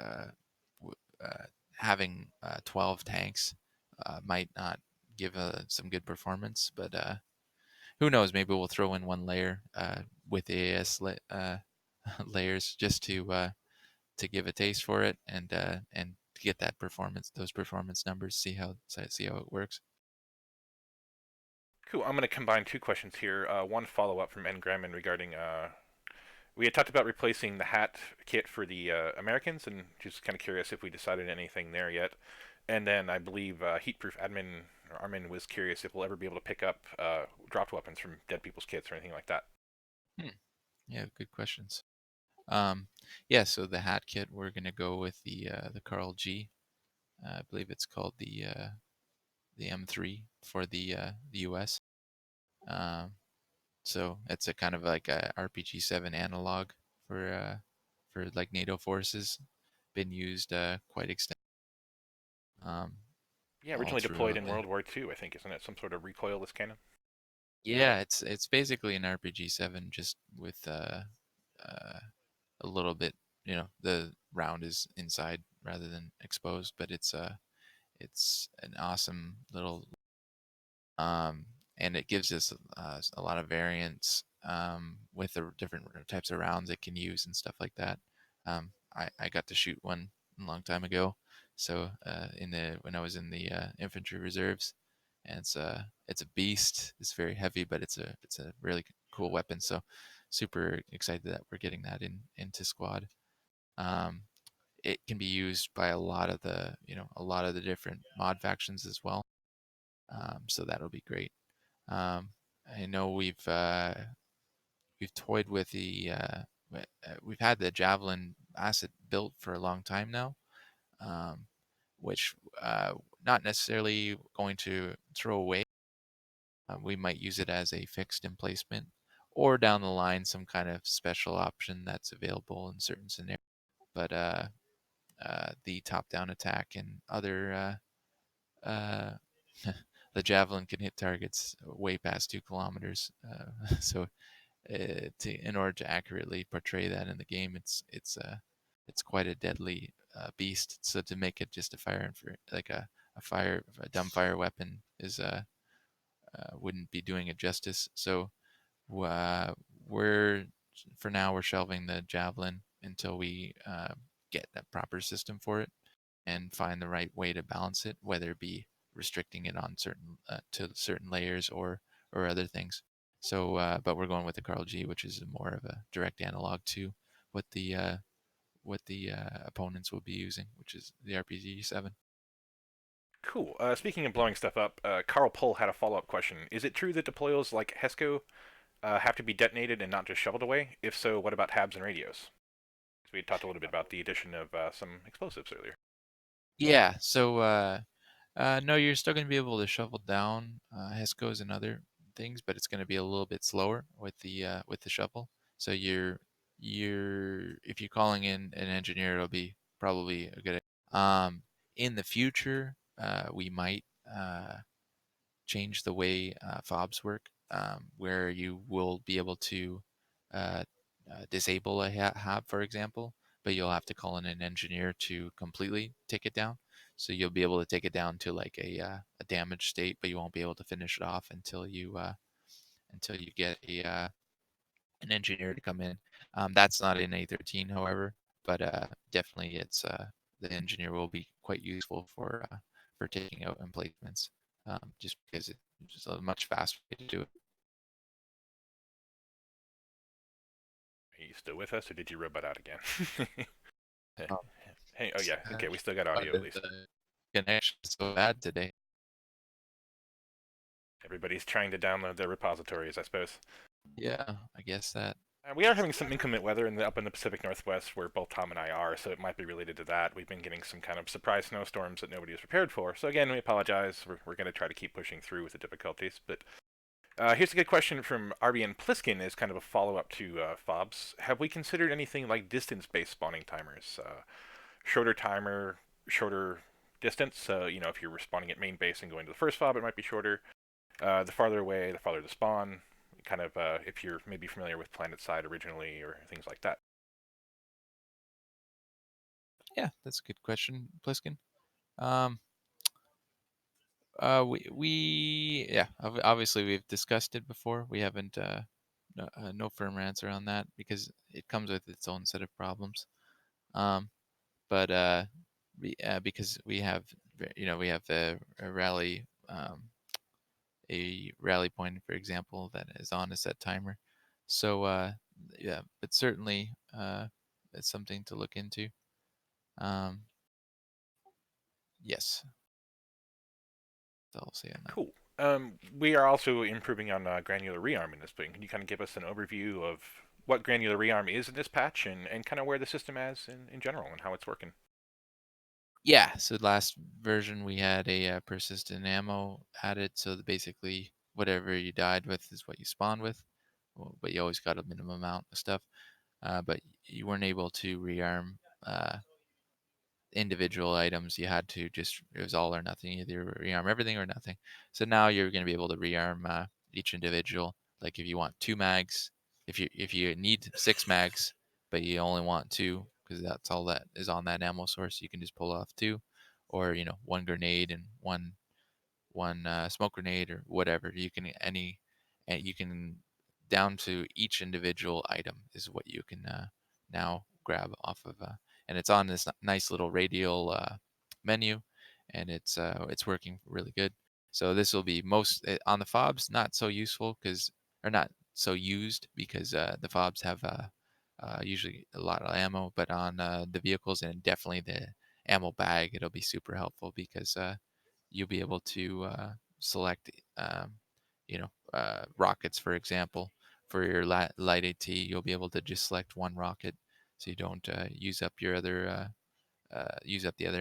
having 12 tanks might not give some good performance, but who knows? Maybe we'll throw in one layer with AAS layers just to give a taste for it and to get that performance, those performance numbers, see how it works. Cool. I'm going to combine two questions here. One follow-up from N. Gramman regarding we had talked about replacing the hat kit for the Americans, and just kind of curious if we decided anything there yet. And then I believe Heatproof Admin or Armin was curious if we'll ever be able to pick up dropped weapons from dead people's kits or anything like that. Hmm. Yeah, good questions. Um, yeah, so the hat kit, we're gonna go with the Carl G. I believe it's called the M3 for the US. Um, so it's a kind of like a RPG 7 analog for like NATO forces. Been used quite extensively um, Yeah, all originally deployed throughout in the. World War II, I think, isn't it? Some sort of recoilless cannon. Yeah, it's basically an RPG 7 just with uh, a little bit. The round is inside rather than exposed, but it's an awesome little um, and it gives us a lot of variance with the different types of rounds it can use and stuff like that. I got to shoot one a long time ago, so in the when I was in the infantry reserves, and it's a beast. It's very heavy, but it's a really cool weapon. So super excited that we're getting that into squad. Um, it can be used by a lot of the different mod factions as well. So that'll be great. Um, I know we've toyed with we've had the javelin asset built for a long time now, um, which not necessarily going to throw away. We might use it as a fixed emplacement, or down the line some kind of special option that's available in certain scenarios. But the top-down attack and other the javelin can hit targets way past 2 kilometers. So in order to accurately portray that in the game, it's quite a deadly beast. So to make it just a like a dumb fire weapon is wouldn't be doing it justice. So uh, we're for now we're shelving the javelin until we get a proper system for it and find the right way to balance it, whether it be restricting it on certain to certain layers or other things. So, but we're going with the Carl G, which is more of a direct analog to what the opponents will be using, which is the RPG 7. Cool. Speaking of blowing stuff up, Carl Pull had a follow-up question. Is it true that deployals like HESCO have to be detonated and not just shoveled away? If so, what about HABs and radios? So we had talked a little bit about the addition of some explosives earlier. Yeah. So no, you're still going to be able to shovel down HESCOs and other things, but it's going to be a little bit slower with the shovel. So you're if you're calling in an engineer, it'll be probably a good. In the future, we might change the way fobs work, where you will be able to uh, disable a hab, for example, but you'll have to call in an engineer to completely take it down. So you'll be able to take it down to like a damaged state, but you won't be able to finish it off until you get an engineer to come in. That's not in A13, however, but definitely the engineer will be quite useful for taking out emplacements, just because it's just a much faster way to do it. Are you still with us, or did you robot out again? Um, Hey, oh yeah, okay, we still got audio at least. the connection is so bad today. Everybody's trying to download their repositories, I suppose. Yeah, I guess that. We are having some inclement weather up in the Pacific Northwest, where both Tom and I are, so it might be related to that. We've been getting some kind of surprise snowstorms that nobody was prepared for. So again, we apologize. We're going to try to keep pushing through with the difficulties, but Here's a good question from RBN Pliskin as kind of a follow-up to Fobs. Have we considered anything like distance-based spawning timers? Shorter timer, shorter distance. So, if you're respawning at main base and going to the first fob, it might be shorter. The farther away, the farther the spawn. Kind of if you're maybe familiar with PlanetSide originally or things like that. Yeah, that's a good question, Pliskin. Um, yeah, obviously we've discussed it before. We haven't no firm answer on that because it comes with its own set of problems. Um, but because we have we have a rally point, for example, that is on a set timer. So yeah, but certainly it's something to look into. Um, yes, I'll say on that. Cool. We are also improving on granular rearm in this thing. Can you kind of give us an overview of what granular rearm is in this patch and kind of where the system is in general and how it's working? Yeah, so last version we had a persistent ammo added, so that basically whatever you died with is what you spawn with, but you always got a minimum amount of stuff. But you weren't able to rearm individual items. You had to just, it was all or nothing, either rearm everything or nothing. So now you're going to be able to rearm each individual. Like if you want 2 mags, if you need 6 mags, but you only want 2 because that's all that is on that ammo source, you can just pull off 2, or 1 grenade and one smoke grenade or whatever. And you can, down to each individual item is what you can now grab off of, and it's on this nice little radial menu, and it's working really good. So this will be most on the fobs, not so useful because, or not so used because the fobs have usually a lot of ammo, but on the vehicles and definitely the ammo bag, it'll be super helpful because you'll be able to select, rockets, for example, for your light AT. You'll be able to just select one rocket, so you don't use up the other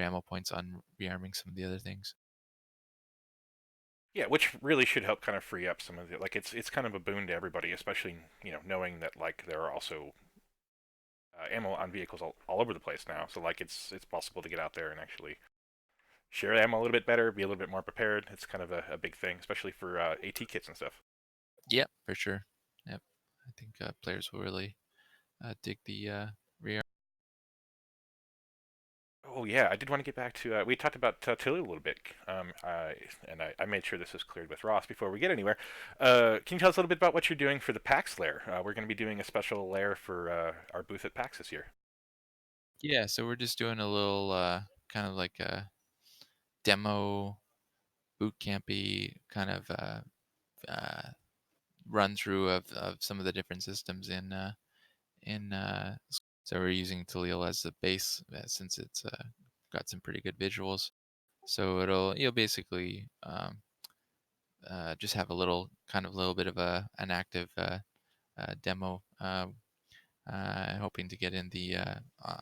ammo points on rearming some of the other things. Yeah, which really should help kind of free up some of the like it's kind of a boon to everybody, especially knowing that like there are also ammo on vehicles all over the place now. So like it's possible to get out there and actually share ammo a little bit better, be a little bit more prepared. It's kind of a big thing, especially for AT kits and stuff. Yep, for sure. Yep, I think players will really dig the rearm. Oh yeah, I did want to get back to we talked about Tilly a little bit, I made sure this was cleared with Ross before we get anywhere. Can you tell us a little bit about what you're doing for the PAX lair? We're going to be doing a special lair for our booth at PAX this year. Yeah, so we're just doing a little kind of like a demo boot campy kind of uh, run through of some of the different systems in so we're using Talil as the base, since it's got some pretty good visuals. So you'll basically just have a little bit of an active demo, hoping to get in the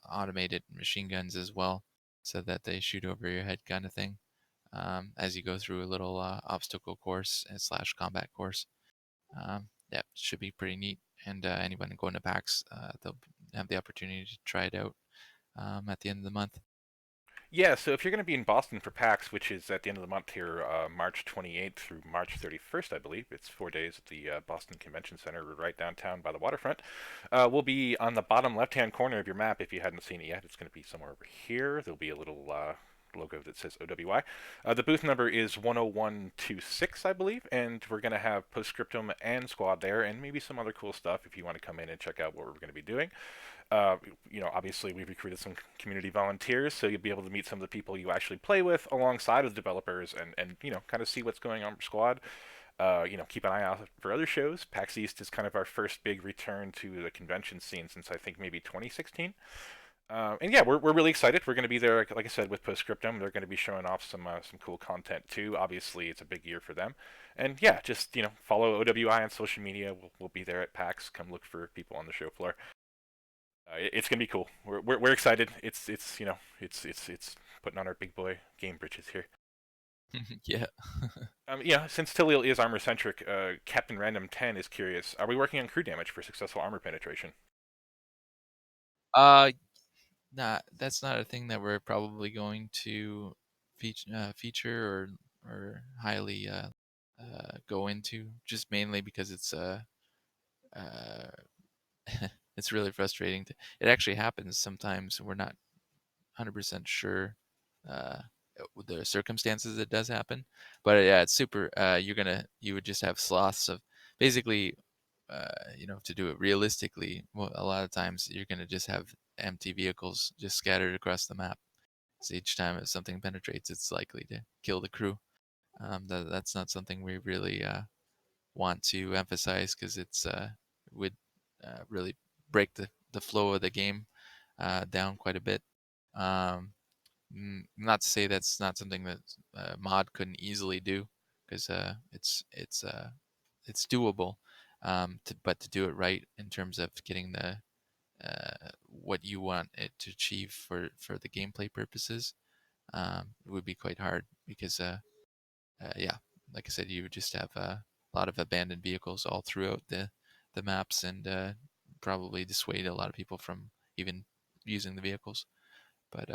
automated machine guns as well, so that they shoot over your head kind of thing, as you go through a little obstacle course and slash combat course. Yeah, should be pretty neat. And anyone going to PAX, they'll have the opportunity to try it out at the end of the month. Yeah, so if you're going to be in Boston for PAX, which is at the end of the month here, March 28th through March 31st, I believe, it's 4 days at the Boston Convention Center, right downtown by the waterfront. We'll be on the bottom left-hand corner of your map if you hadn't seen it yet. It's going to be somewhere over here. There'll be a little logo that says OWI. The booth number is 10126, I believe, and we're going to have Postscriptum and Squad there, and maybe some other cool stuff if you want to come in and check out what we're going to be doing. Obviously we've recruited some community volunteers, so you'll be able to meet some of the people you actually play with alongside of the developers and kind of see what's going on for Squad. Keep an eye out for other shows. PAX East is kind of our first big return to the convention scene since I think maybe 2016. And yeah, we're really excited. We're going to be there, like I said, with Postscriptum. They're going to be showing off some cool content too. Obviously, it's a big year for them. And yeah, just follow OWI on social media. We'll be there at PAX. Come look for people on the show floor. It's gonna be cool. We're excited. It's putting on our big boy game britches here. Yeah. Yeah, since Tiliel is armor centric, Captain Random 10 is curious. Are we working on crew damage for successful armor penetration? Uh, that's not a thing that we're probably going to feature or highly go into, just mainly because uh, it's really frustrating. It actually happens sometimes. We're not 100% sure uh, the circumstances it does happen, but yeah, it's super. You would just have sloths of basically, to do it realistically. Well, a lot of times you're gonna just have empty vehicles just scattered across the map. So each time if something penetrates, it's likely to kill the crew. That's not something we really want to emphasize because would really break the flow of the game down quite a bit. Um, Not to say that's not something that mod couldn't easily do, because it's doable. But to do it right in terms of getting the what you want it to achieve for the gameplay purposes, it would be quite hard because yeah, like I said, you would just have a lot of abandoned vehicles all throughout the maps, and probably dissuade a lot of people from even using the vehicles. But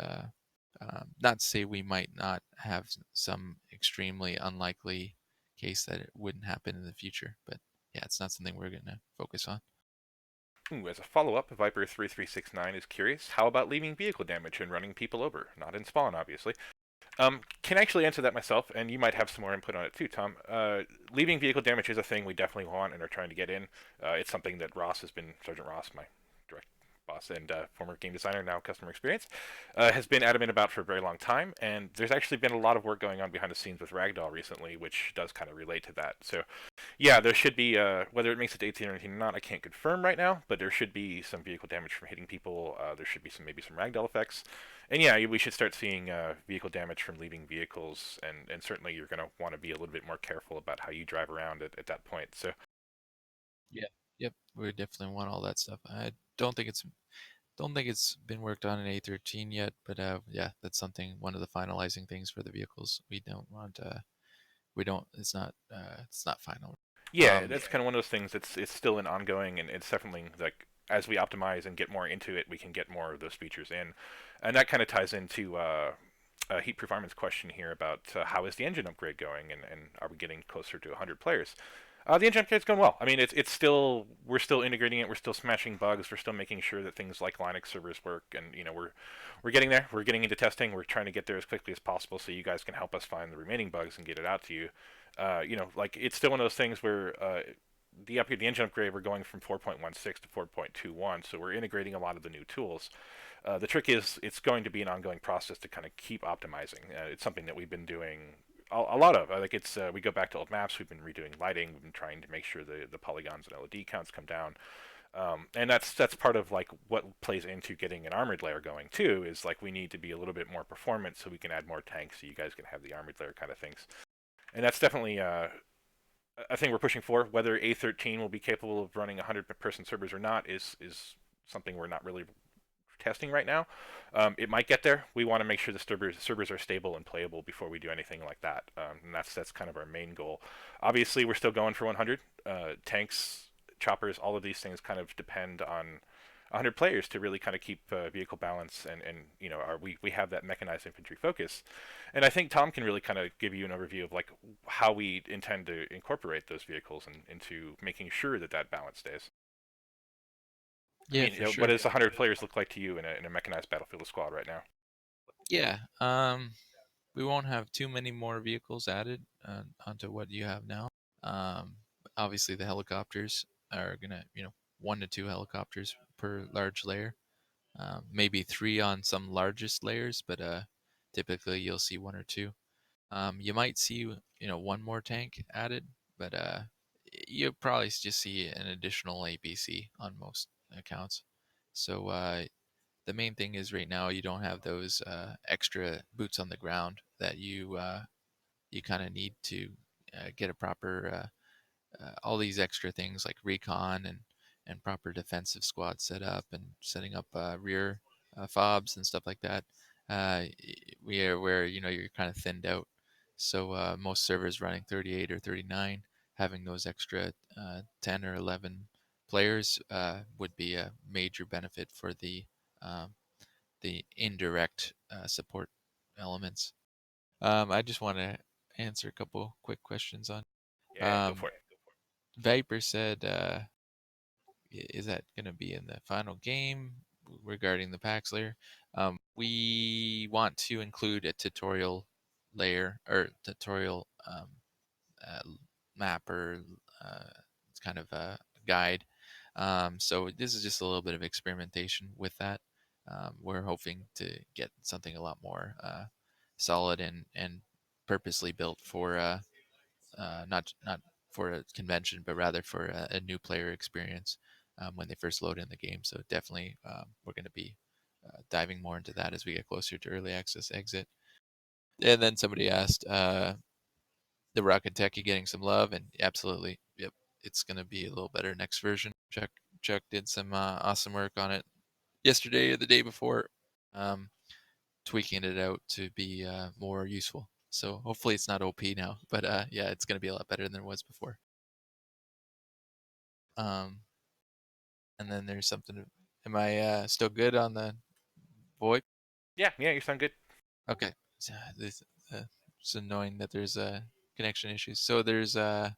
not to say we might not have some extremely unlikely case that it wouldn't happen in the future. But yeah, it's not something we're going to focus on. Ooh, as a follow-up, Viper3369 is curious. How about leaving vehicle damage and running people over? Not in spawn, obviously. Can actually answer that myself, and you might have some more input on it too, Tom. Leaving vehicle damage is a thing we definitely want and are trying to get in. It's something that Sergeant Ross, my direct boss and former game designer, now customer experience, has been adamant about for a very long time. And there's actually been a lot of work going on behind the scenes with Ragdoll recently, which does kind of relate to that. So yeah, there should be, whether it makes it to 18 or 19 or not, I can't confirm right now, but there should be some vehicle damage from hitting people. There should be maybe some ragdoll effects. And yeah, we should start seeing vehicle damage from leaving vehicles, and certainly you're going to want to be a little bit more careful about how you drive around at that point. So Yeah. Yep, we definitely want all that stuff. I don't think it's been worked on in A13 yet, but yeah, that's something, one of the finalizing things for the vehicles. We don't it's not final. yeah, Um that's kind of one of those things. It's still an ongoing, and it's definitely like as we optimize and get more into it, we can get more of those features in, and that kind of ties into Heat Performance question here about how is the engine upgrade going, and are we getting closer to 100 players? The engine upgrade's going well. I mean, it's still, we're still integrating it. We're still smashing bugs. We're still making sure that things like Linux servers work, and we're getting there. We're getting into testing. We're trying to get there as quickly as possible, so you guys can help us find the remaining bugs and get it out to you. Like it's still one of those things where the engine upgrade, we're going from 4.16 to 4.21, so we're integrating a lot of the new tools. The trick is it's going to be an ongoing process to kind of keep optimizing. It's something that we've been doing a lot of. Like it's we go back to old maps. We've been redoing lighting. We've been trying to make sure the polygons and LED counts come down. And that's part of like what plays into getting an armored layer going too. Is like we need to be a little bit more performant so we can add more tanks so you guys can have the armored layer kind of things. And that's definitely a thing we're pushing for. Whether A13 will be capable of running 100-person servers or not is something we're not really testing right now. It might get there. We want to make sure the servers are stable and playable before we do anything like that. And that's kind of our main goal. Obviously, we're still going for 100 tanks, choppers. All of these things kind of depend on 100 players to really kind of keep vehicle balance, and we have that mechanized infantry focus. And I think Tom can really kind of give you an overview of like how we intend to incorporate those vehicles into making sure that that balance stays. I yeah, mean, for what sure. does 100 players look like to you in a mechanized battlefield squad right now? Yeah. We won't have too many more vehicles added onto what you have now. Um, Obviously, the helicopters are gonna, 1 to 2 helicopters per large layer. Maybe 3 on some largest layers, but typically you'll see 1 or 2. You might see, one more tank added, but you'll probably just see an additional APC on most accounts. So the main thing is right now you don't have those extra boots on the ground that you kind of need to get a proper all these extra things like recon and proper defensive squad set up and setting up rear fobs and stuff like that. We are where you're kind of thinned out. So most servers running 38 or 39, having those extra 10 or 11 players would be a major benefit for um, the indirect support elements. I just want to answer a couple quick questions on. Yeah, go Um, for it. Viper said, "Is that going to be in the final game regarding the PAX layer?" We want to include a tutorial layer or tutorial uh, map or it's kind of a guide. So this is just a little bit of experimentation with that. We're hoping to get something a lot more solid and purposely built for not for a convention, but rather for a new player experience when they first load in the game. So definitely, we're going to be diving more into that as we get closer to early access exit. And then somebody asked, the Rocket Techie getting some love, and absolutely, yep, it's going to be a little better next version. Chuck did some awesome work on it yesterday or the day before, um, tweaking it out to be more useful. So hopefully it's not OP now, but yeah, it's going to be a lot better than it was before. Um, and then there's something. Am I still good on the VoIP? Yeah, you sound good. Okay. So this, it's annoying that there's connection issues. So there's they're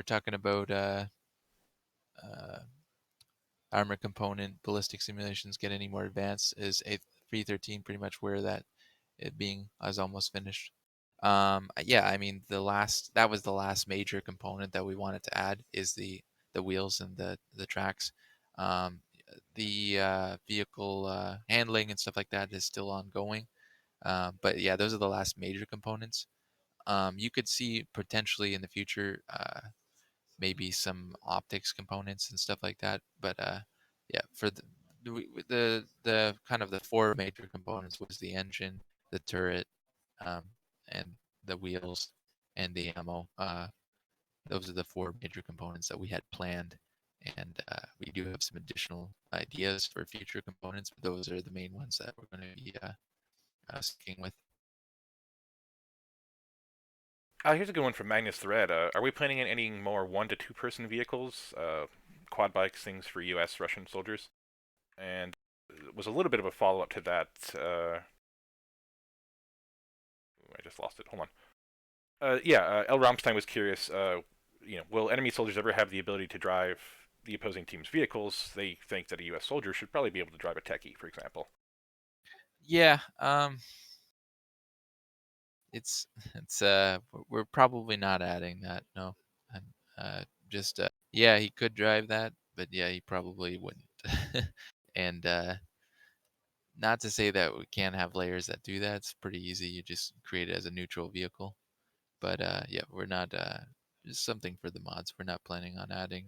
talking about uh, armor component ballistic simulations get any more advanced. Is A313 pretty much where that it being is almost finished? Yeah, I mean that was the last major component that we wanted to add is the wheels and the tracks. Um, the vehicle handling and stuff like that is still ongoing. But yeah, those are the last major components. You could see potentially in the future maybe some optics components and stuff like that. But yeah, for the kind of the four major components was the engine, the turret, um, and the wheels and the ammo. Those are the four major components that we had planned, and we do have some additional ideas for future components, but those are the main ones that we're going to be sticking with. Here's a good one from Magnus Thread. Are we planning on any more 1 to 2 person vehicles, quad bikes, things for U.S. Russian soldiers? And it was a little bit of a follow up to that. I just lost it. Hold on. L. Romstein was curious. Will enemy soldiers ever have the ability to drive the opposing team's vehicles? They think that a U.S. soldier should probably be able to drive a techie, for example. Yeah, it's we're probably not adding that. No, and just yeah, he could drive that, but yeah, he probably wouldn't. And not to say that we can't have layers that do that. It's pretty easy. You just create it as a neutral vehicle. But yeah, we're not just something for the mods. We're not planning on adding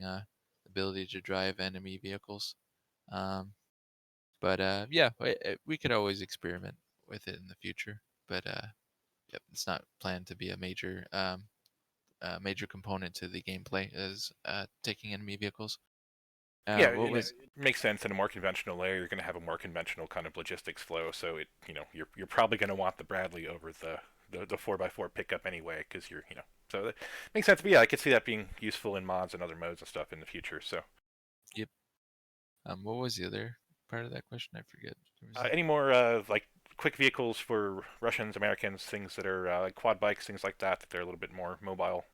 ability to drive enemy vehicles. Um, but yeah, we could always experiment with it in the future. But yep, it's not planned to be a major component to the gameplay as taking enemy vehicles. Yeah, What was it makes sense. In a more conventional layer, you're going to have a more conventional kind of logistics flow. So you're probably going to want the Bradley over the 4x4 pickup anyway, because so that makes sense. But yeah, I could see that being useful in mods and other modes and stuff in the future. So yep? What was the other part of that question? I forget. any more like quick vehicles for Russians, Americans, things that are like quad bikes, things like that they're a little bit more mobile.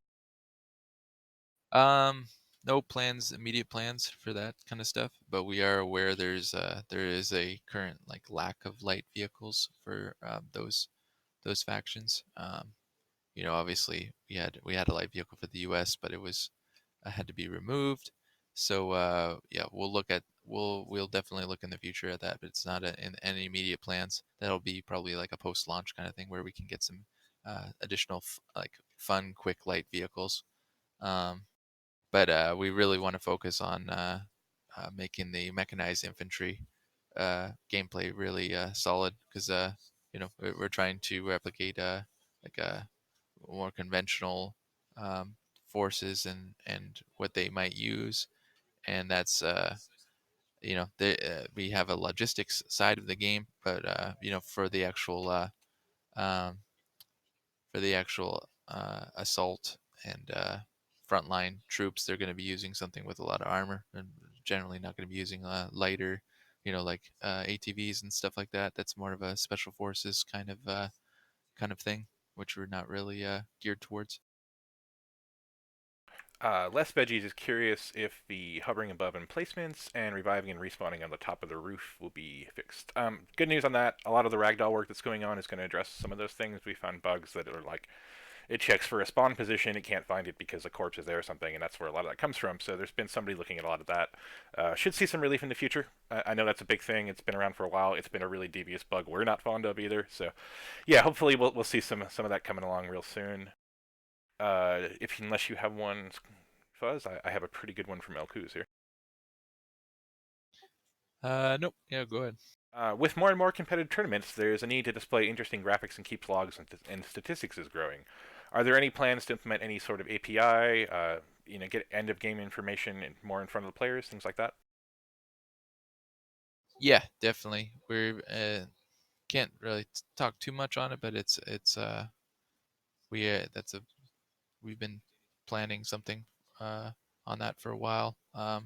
No plans, immediate plans for that kind of stuff, but we are aware there is a current like lack of light vehicles for those factions. Obviously we had a light vehicle for the U.S., but it was had to be removed. So yeah, we'll definitely look in the future at that, but it's not in any immediate plans. That'll be probably like a post-launch kind of thing where we can get some additional like fun, quick light vehicles. Um, but we really want to focus on making the mechanized infantry gameplay really solid because we're trying to replicate like a more conventional um, forces and what they might use, and that's we have a logistics side of the game, but for the actual um, for the actual assault and frontline troops, they're going to be using something with a lot of armor, and generally not going to be using lighter, like ATVs and stuff like that. That's more of a special forces kind of thing, which we're not really geared towards. Les Veggies is curious if the hovering above emplacements and reviving and respawning on the top of the roof will be fixed. Good news on that. A lot of the ragdoll work that's going on is going to address some of those things. We found bugs that are like, it checks for a spawn position, it can't find it because a corpse is there or something, and that's where a lot of that comes from. So there's been somebody looking at a lot of that. Should see some relief in the future. I know that's a big thing. It's been around for a while. It's been a really devious bug we're not fond of either. So yeah, hopefully we'll see some of that coming along real soon. If unless you have one, Fuzz, I have a pretty good one from El Kuz here. Nope. Yeah, go ahead. With more and more competitive tournaments, there's a need to display interesting graphics and keep logs, and statistics is growing. Are there any plans to implement any sort of API, get end of game information more in front of the players, things like that? Yeah, definitely. We can't really talk too much on it, but it's we that's a we've been planning something uh, on that for a while. I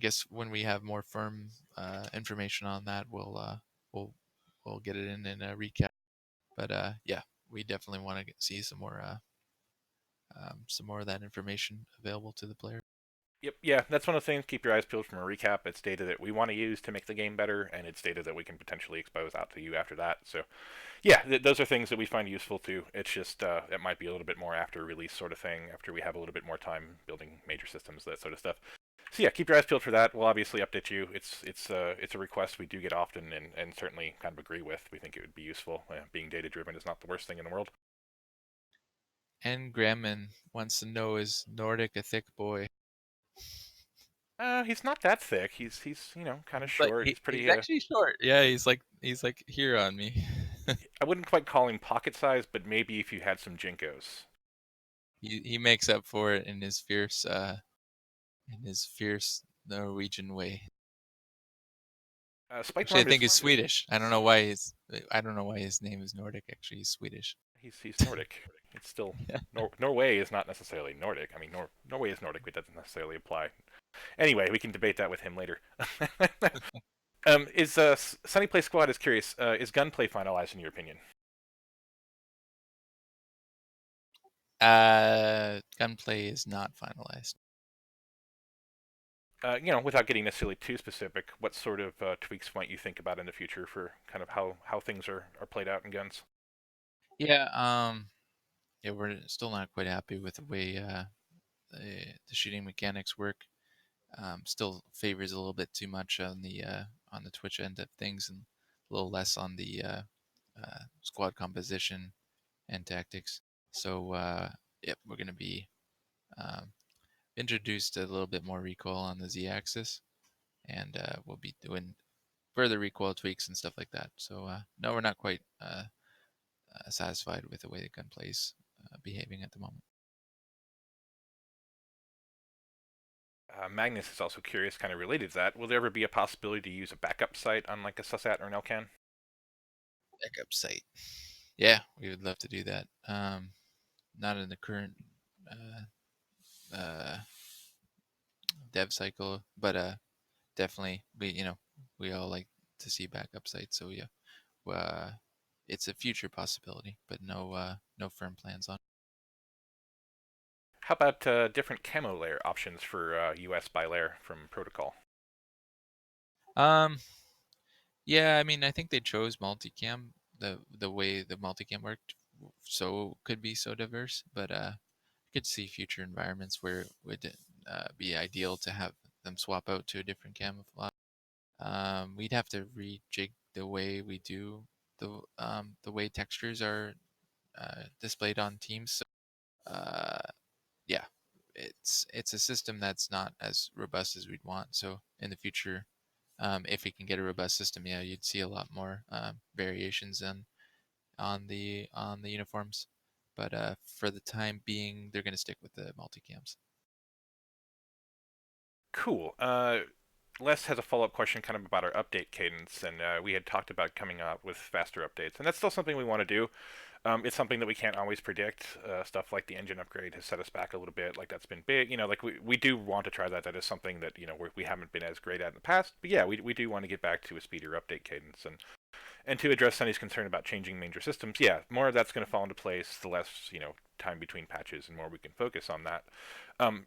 guess when we have more firm information on that, we'll we'll get it in a recap. But yeah, we definitely want to see some more of that information available to the player. Yep, yeah, that's one of the things. Keep your eyes peeled from a recap. It's data that we want to use to make the game better, and it's data that we can potentially expose out to you after that. So, yeah, those are things that we find useful too. It's just it might be a little bit more after release sort of thing, after we have a little bit more time building major systems, that sort of stuff. So yeah, keep your eyes peeled for that. We'll obviously update you. It's a request we do get often, and certainly kind of agree with. We think it would be useful. Being data driven is not the worst thing in the world. And Graham wants to know, is Nordic a thick boy? He's not that thick. He's kind of Like short. He's he's pretty. actually short. Yeah, he's like here on me. I wouldn't quite call him pocket size, but maybe if you had some jinkos. He makes up for it in his fierce Norwegian way, Spike which I Norm think is is Swedish. I don't know why his name is Nordic. Actually, he's Swedish. he's Nordic. It's still Yeah. Norway is not necessarily Nordic. I mean, Norway is Nordic, but it doesn't necessarily apply. Anyway, we can debate that with him later. Is Sunny Play Squad is curious? Is Gunplay finalized in your opinion? Gunplay is not finalized. Without getting necessarily too specific, what sort of tweaks might you think about in the future for kind of how things are played out in guns? Yeah. Yeah, we're still not quite happy with the way the shooting mechanics work. Still favors a little bit too much on the Twitch end of things, and a little less on the squad composition and tactics. So yep, we're going to be um, introduced a little bit more recoil on the Z-axis, and we'll be doing further recoil tweaks and stuff like that. So no, we're not quite satisfied with the way the gunplay is behaving at the moment. Magnus is also curious, kind of related to that. Will there ever be a possibility to use a backup site on like a Sussat or an Elcan? Backup site. Yeah, we would love to do that. Not in the current uh, dev cycle, but definitely we all like to see backup sites. So yeah, it's a future possibility, but no firm plans on. How about different camo layer options for US by layer from Protocol? Um, yeah, I mean, I think they chose multicam the way the multicam worked, so could be so diverse. But I could see future environments where it would be ideal to have them swap out to a different camouflage. We'd have to rejig the way we do the way textures are displayed on teams. So, uh, yeah, it's a system that's not as robust as we'd want. So in the future, if we can get a robust system, yeah, you'd see a lot more variations on the uniforms. But for the time being, they're going to stick with the multicams. Cool. Les has a follow-up question kind of about our update cadence, and we had talked about coming out with faster updates, and that's still something we want to do. It's something that we can't always predict. Stuff like the engine upgrade has set us back a little bit. Like that's been big. Like we do want to try that. That is something that we haven't been as great at in the past. But yeah, we do want to get back to a speedier update cadence and to address Sunny's concern about changing major systems. Yeah, more of that's going to fall into place. The less time between patches and more we can focus on that.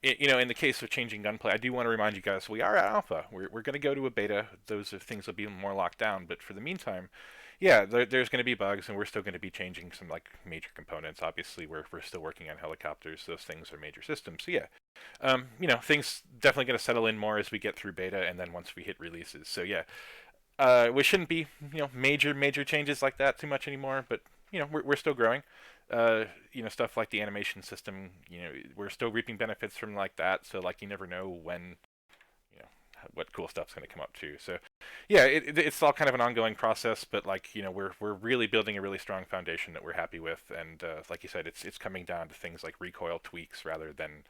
In the case of changing gunplay, I do want to remind you guys we are at alpha. We're going to go to a beta. Those are things will be more locked down. But for the meantime, yeah, there's going to be bugs, and we're still going to be changing some like major components. Obviously, we're still working on helicopters. Those things are major systems. So yeah, things definitely going to settle in more as we get through beta, and then once we hit releases. So yeah, we shouldn't be major changes like that too much anymore. But we're still growing. Stuff like the animation system. We're still reaping benefits from like that. So like you never know when you know what cool stuff's going to come up too. So yeah, it's all kind of an ongoing process, but like we're really building a really strong foundation that we're happy with, and like you said, it's coming down to things like recoil tweaks rather than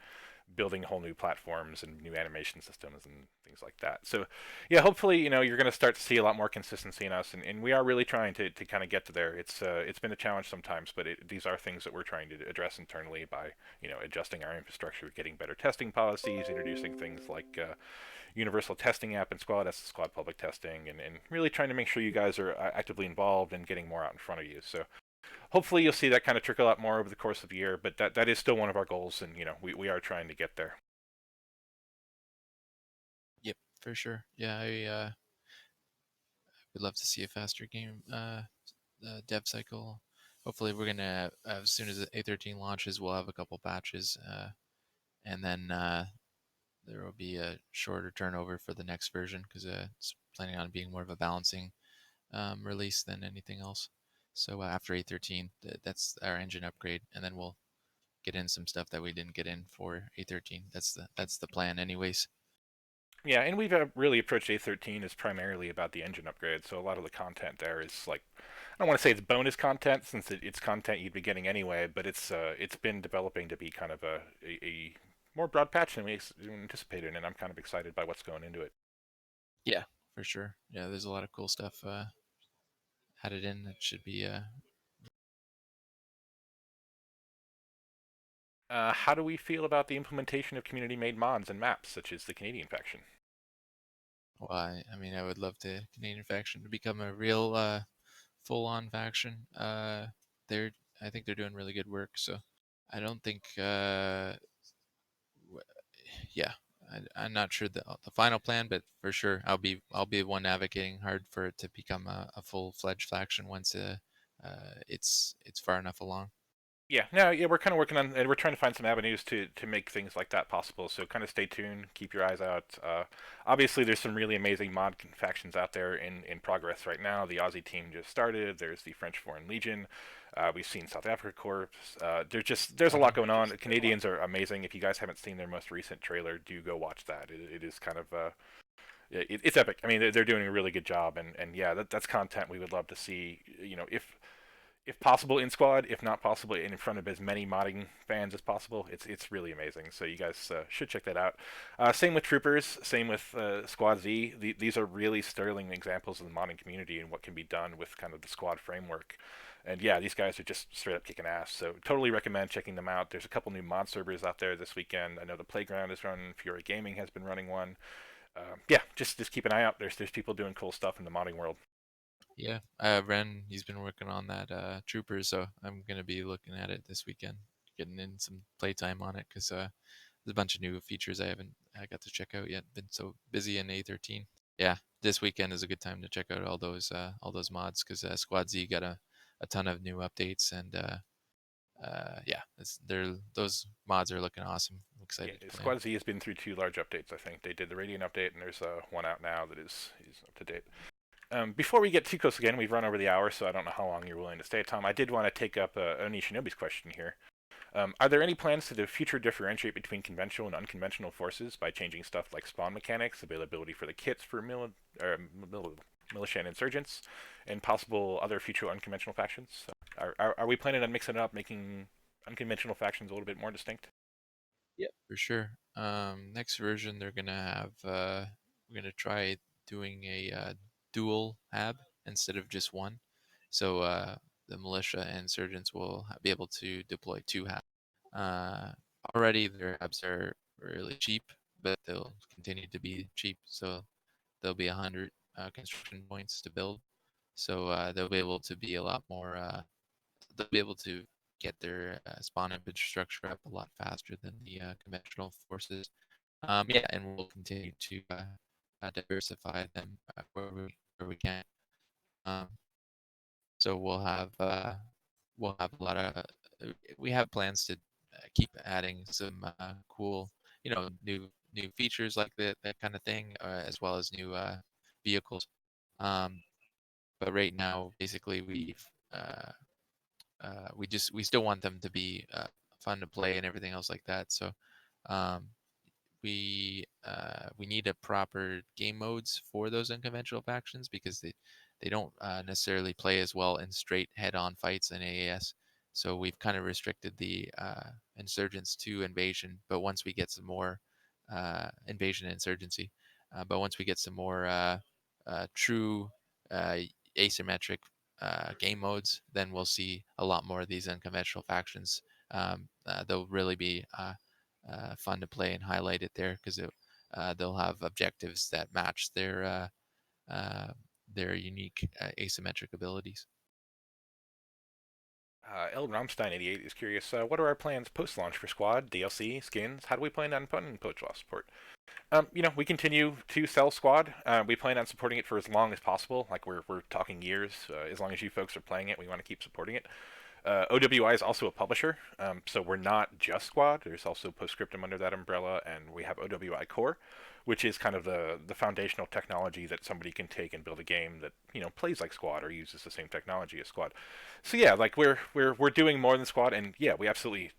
building whole new platforms and new animation systems and things like that. So yeah, hopefully you're going to start to see a lot more consistency in us, and we are really trying to kind of get to there. It's been a challenge sometimes, but these are things that we're trying to address internally by adjusting our infrastructure, getting better testing policies, introducing things like universal testing app and squad, that's squad public testing, and really trying to make sure you guys are actively involved and getting more out in front of you. So hopefully you'll see that kind of trickle out more over the course of the year, but that is still one of our goals, and we are trying to get there. Yep, for sure. Yeah, I would love to see a faster game dev cycle. Hopefully, we're gonna as soon as the A13 launches, we'll have a couple patches, and then there will be a shorter turnover for the next version because it's planning on being more of a balancing release than anything else. So after A13, that's our engine upgrade, and then we'll get in some stuff that we didn't get in for A13. That's the plan, anyways. Yeah, and we've really approached A13 as primarily about the engine upgrade, so a lot of the content there is like, I don't want to say it's bonus content since it's content you'd be getting anyway, but it's been developing to be kind of a more broad patch than we anticipated, and I'm kind of excited by what's going into it. Yeah, for sure. Yeah, there's a lot of cool stuff added in that should be. How do we feel about the implementation of community-made mods and maps, such as the Canadian faction? Well, I mean, I would love the Canadian faction to become a real full-on faction. They're, I think they're doing really good work. So I don't think, yeah, I'm not sure the final plan, but for sure I'll be one advocating hard for it to become a full-fledged faction once it's far enough along. Yeah, no, yeah, we're kind of working on, and we're trying to find some avenues to make things like that possible. So kind of stay tuned, keep your eyes out. Obviously, there's some really amazing mod factions out there in progress right now. The Aussie team just started. There's the French Foreign Legion. We've seen South Africa Corps. There's a lot going on. The Canadians are amazing. If you guys haven't seen their most recent trailer, do go watch that. It is kind of it's epic. I mean, they're doing a really good job, and yeah, that's content we would love to see. If possible in squad, if not possible in front of as many modding fans as possible. It's really amazing. So you guys should check that out. Same with troopers, same with Squad Z. These are really sterling examples of the modding community and what can be done with kind of the squad framework. And yeah, these guys are just straight up kicking ass. So totally recommend checking them out. There's a couple new mod servers out there this weekend. I know the Playground is running. Fury Gaming has been running one. Yeah, just keep an eye out. There's people doing cool stuff in the modding world. Yeah, Ren, he's been working on that Trooper, so I'm gonna be looking at it this weekend, getting in some playtime on it because there's a bunch of new features I got to check out yet. Been so busy in A13. Yeah, this weekend is a good time to check out all those mods because Squad Z got a ton of new updates and yeah, those mods are looking awesome. I'm Yeah, excited to play them. Squad Z has been through two large updates. I think they did the Radiant update, and there's one out now that is up to date. Before we get too close again, we've run over the hour, so I don't know how long you're willing to stay, Tom. I did want to take up Oni Shinobi's question here. Are there any plans to the future differentiate between conventional and unconventional forces by changing stuff like spawn mechanics, availability for the kits for militia and insurgents, and possible other future unconventional factions? Are we planning on mixing it up, making unconventional factions a little bit more distinct? Yep, for sure. Next version, they're gonna have. We're gonna try doing a dual hab instead of just one. So the militia and insurgents will be able to deploy 2 HABs. Already their HABs are really cheap, but they'll continue to be cheap. So there'll be 100 construction points to build. So they'll be able to be a lot more. They'll be able to get their spawn infrastructure up a lot faster than the conventional forces. Yeah, and we'll continue to diversify them where we can. Um, so we'll have a lot of we have plans to keep adding some cool, new features like that kind of thing, as well as new vehicles. Um, but right now, basically, we still want them to be fun to play and everything else like that. So um, we need a proper game modes for those unconventional factions because they don't necessarily play as well in straight head-on fights in AAS. So we've kind of restricted the insurgents to invasion, but once we get some more invasion and insurgency, but once we get some more true uh, asymmetric game modes, then we'll see a lot more of these unconventional factions. They'll really be fun to play and highlight it there because they'll have objectives that match their unique asymmetric abilities. L. Romstein 88 is curious, what are our plans post-launch for Squad, DLC, skins? How do we plan on putting post-launch support? We continue to sell Squad. We plan on supporting it for as long as possible. Like we're talking years. As long as you folks are playing it, we want to keep supporting it. OWI is also a publisher, so we're not just Squad. There's also Postscriptum under that umbrella, and we have OWI Core, which is kind of the foundational technology that somebody can take and build a game that plays like Squad or uses the same technology as Squad. So yeah, like we're doing more than Squad, and yeah, we absolutely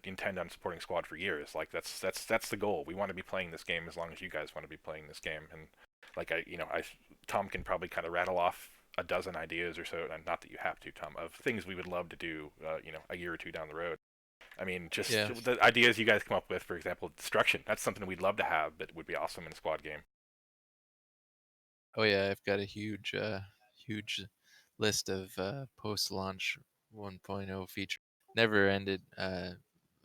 intend on supporting Squad for years. Like that's the goal. We want to be playing this game as long as you guys want to be playing this game, and like Tom can probably kind of rattle off a dozen ideas or so, and not that you have to, Tom, of things we would love to do, a year or two down the road. I mean, just Yeah. the ideas you guys come up with, for example, destruction. That's something we'd love to have that would be awesome in a squad game. Oh yeah, I've got a huge list of post-launch 1.0 feature. Never ended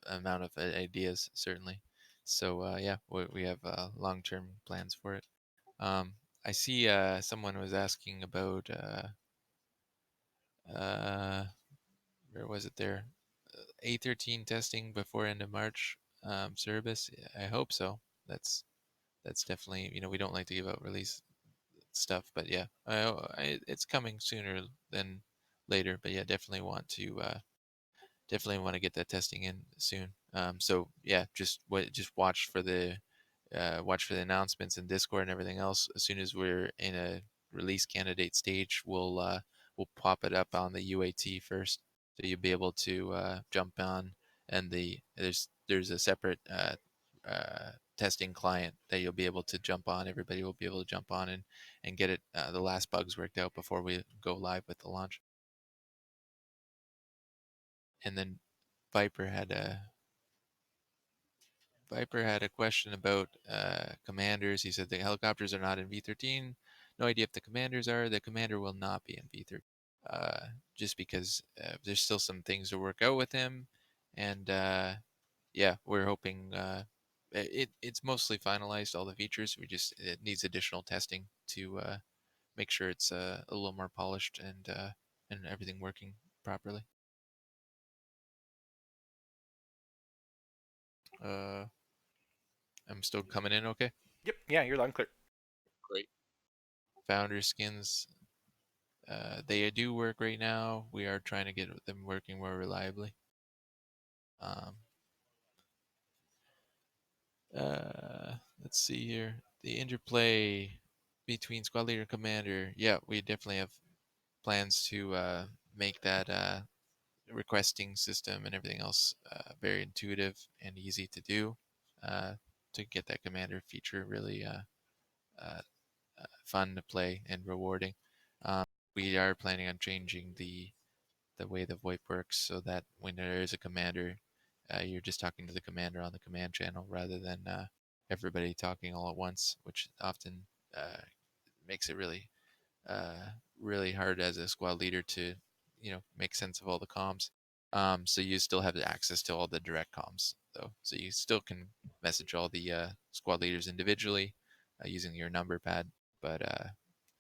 amount of ideas certainly. So yeah, we have long-term plans for it. Um, I see someone was asking about uh, where was it there? A13 testing before end of March. Cerebus. I hope so. That's definitely, we don't like to give out release stuff, but yeah, it's coming sooner than later. But yeah, definitely want to get that testing in soon. So yeah, just watch for the announcements in Discord and everything else. As soon as we're in a release candidate stage, we'll pop it up on the UAT first, so you'll be able to jump on. And there's a separate testing client that you'll be able to jump on. Everybody will be able to jump on and get it the last bugs worked out before we go live with the launch. And then Viper had a Viper had a question about commanders. He said the helicopters are not in V13. No idea if the commanders are. The commander will not be in V13, just because there's still some things to work out with him. And yeah, we're hoping it's mostly finalized, all the features. It needs additional testing to make sure it's a little more polished and everything working properly. Uh, I'm still coming in okay. Yep, yeah, you're loud and clear. Great. Founder skins, they do work right now. We are trying to get them working more reliably. Um, let's see here. The interplay between squad leader and commander. Yeah, we definitely have plans to make that requesting system and everything else very intuitive and easy to do to get that commander feature really uh, fun to play and rewarding. Um, we are planning on changing the way the VoIP works so that when there is a commander, you're just talking to the commander on the command channel rather than everybody talking all at once, which often makes it really, really hard as a squad leader to, make sense of all the comms. So you still have access to all the direct comms though, so you still can message all the squad leaders individually using your number pad, but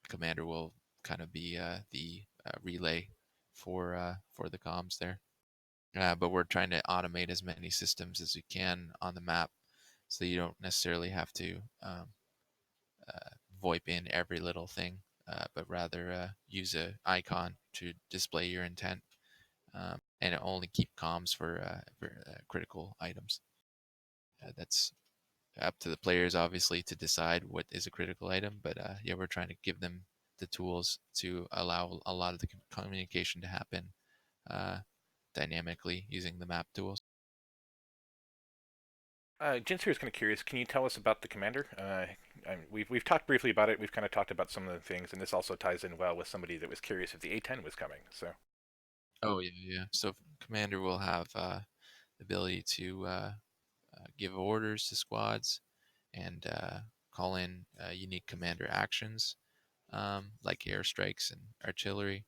commander will kind of be the relay for the comms there. But we're trying to automate as many systems as we can on the map, so you don't necessarily have to VoIP in every little thing, but rather use a icon to display your intent, and only keep comms for critical items. That's up to the players, obviously, to decide what is a critical item, but yeah, we're trying to give them the tools to allow a lot of the communication to happen dynamically using the map tools. Jens here is kind of curious. Can you tell us about the commander? We've talked briefly about it. We've kind of talked about some of the things, and this also ties in well with somebody that was curious if the A10 was coming. So, Oh yeah, yeah. So commander will have the ability to give orders to squads and call in unique commander actions, like airstrikes and artillery,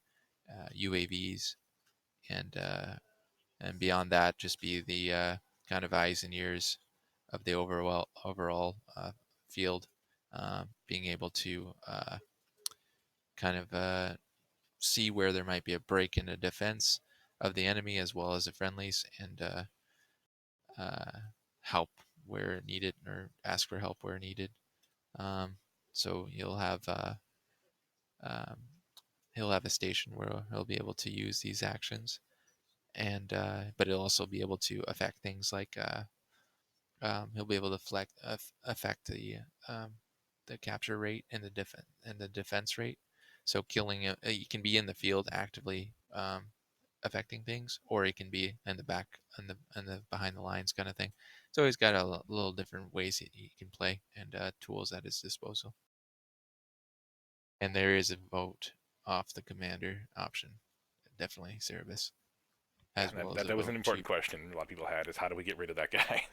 UAVs, and beyond that, just be the kind of eyes and ears of the overall field, being able to kind of see where there might be a break in the defense of the enemy as well as the friendlies, and uh, help where needed or ask for help where needed. Um, so um, he'll have a station where he'll be able to use these actions, and but he'll also be able to affect things like he'll be able to affect the capture rate and the defense rate. So killing you can be in the field actively affecting things, or he can be in the back and the behind the lines kind of thing. So he's got a little different ways he can play and tools at his disposal. And there is a vote off the commander option, definitely Cerebus, yeah, as well as that, a that was vote an important to. question a lot of people had: is how do we get rid of that guy?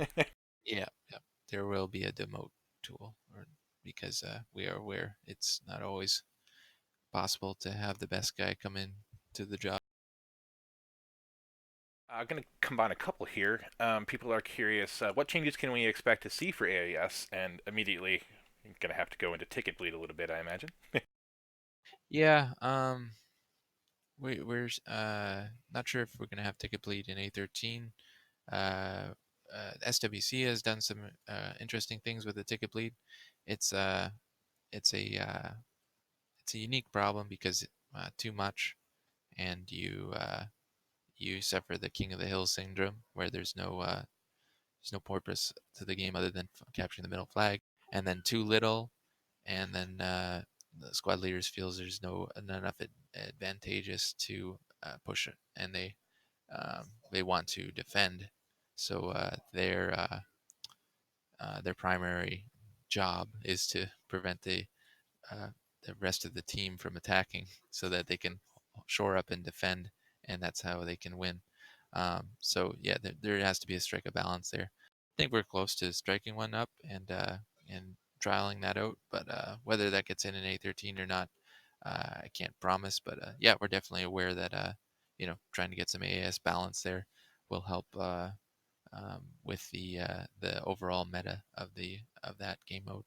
Yeah, yeah. There will be a demote tool, or because we are aware it's not always possible to have the best guy come in to the job. I'm going to combine a couple here. People are curious, what changes can we expect to see for AAS? And immediately, I'm going to have to go into ticket bleed a little bit, I imagine. Yeah, we're not sure if we're gonna have ticket bleed in A13. Uh, SWC has done some interesting things with the ticket bleed. It's uh, it's a uh, it's a unique problem because too much, and you suffer the King of the Hill syndrome, where there's no purpose to the game other than capturing the middle flag, and then too little, and then the squad leaders feels there's not enough advantageous to push it, and they want to defend, so their primary job is to prevent uh, the rest of the team from attacking, so that they can shore up and defend, and that's how they can win. So yeah, there has to be a strike of balance there. I think we're close to striking one up and trialing that out, but whether that gets in A13 or not, I can't promise. But yeah, we're definitely aware that trying to get some AAS balance there will help with the overall meta of that game mode.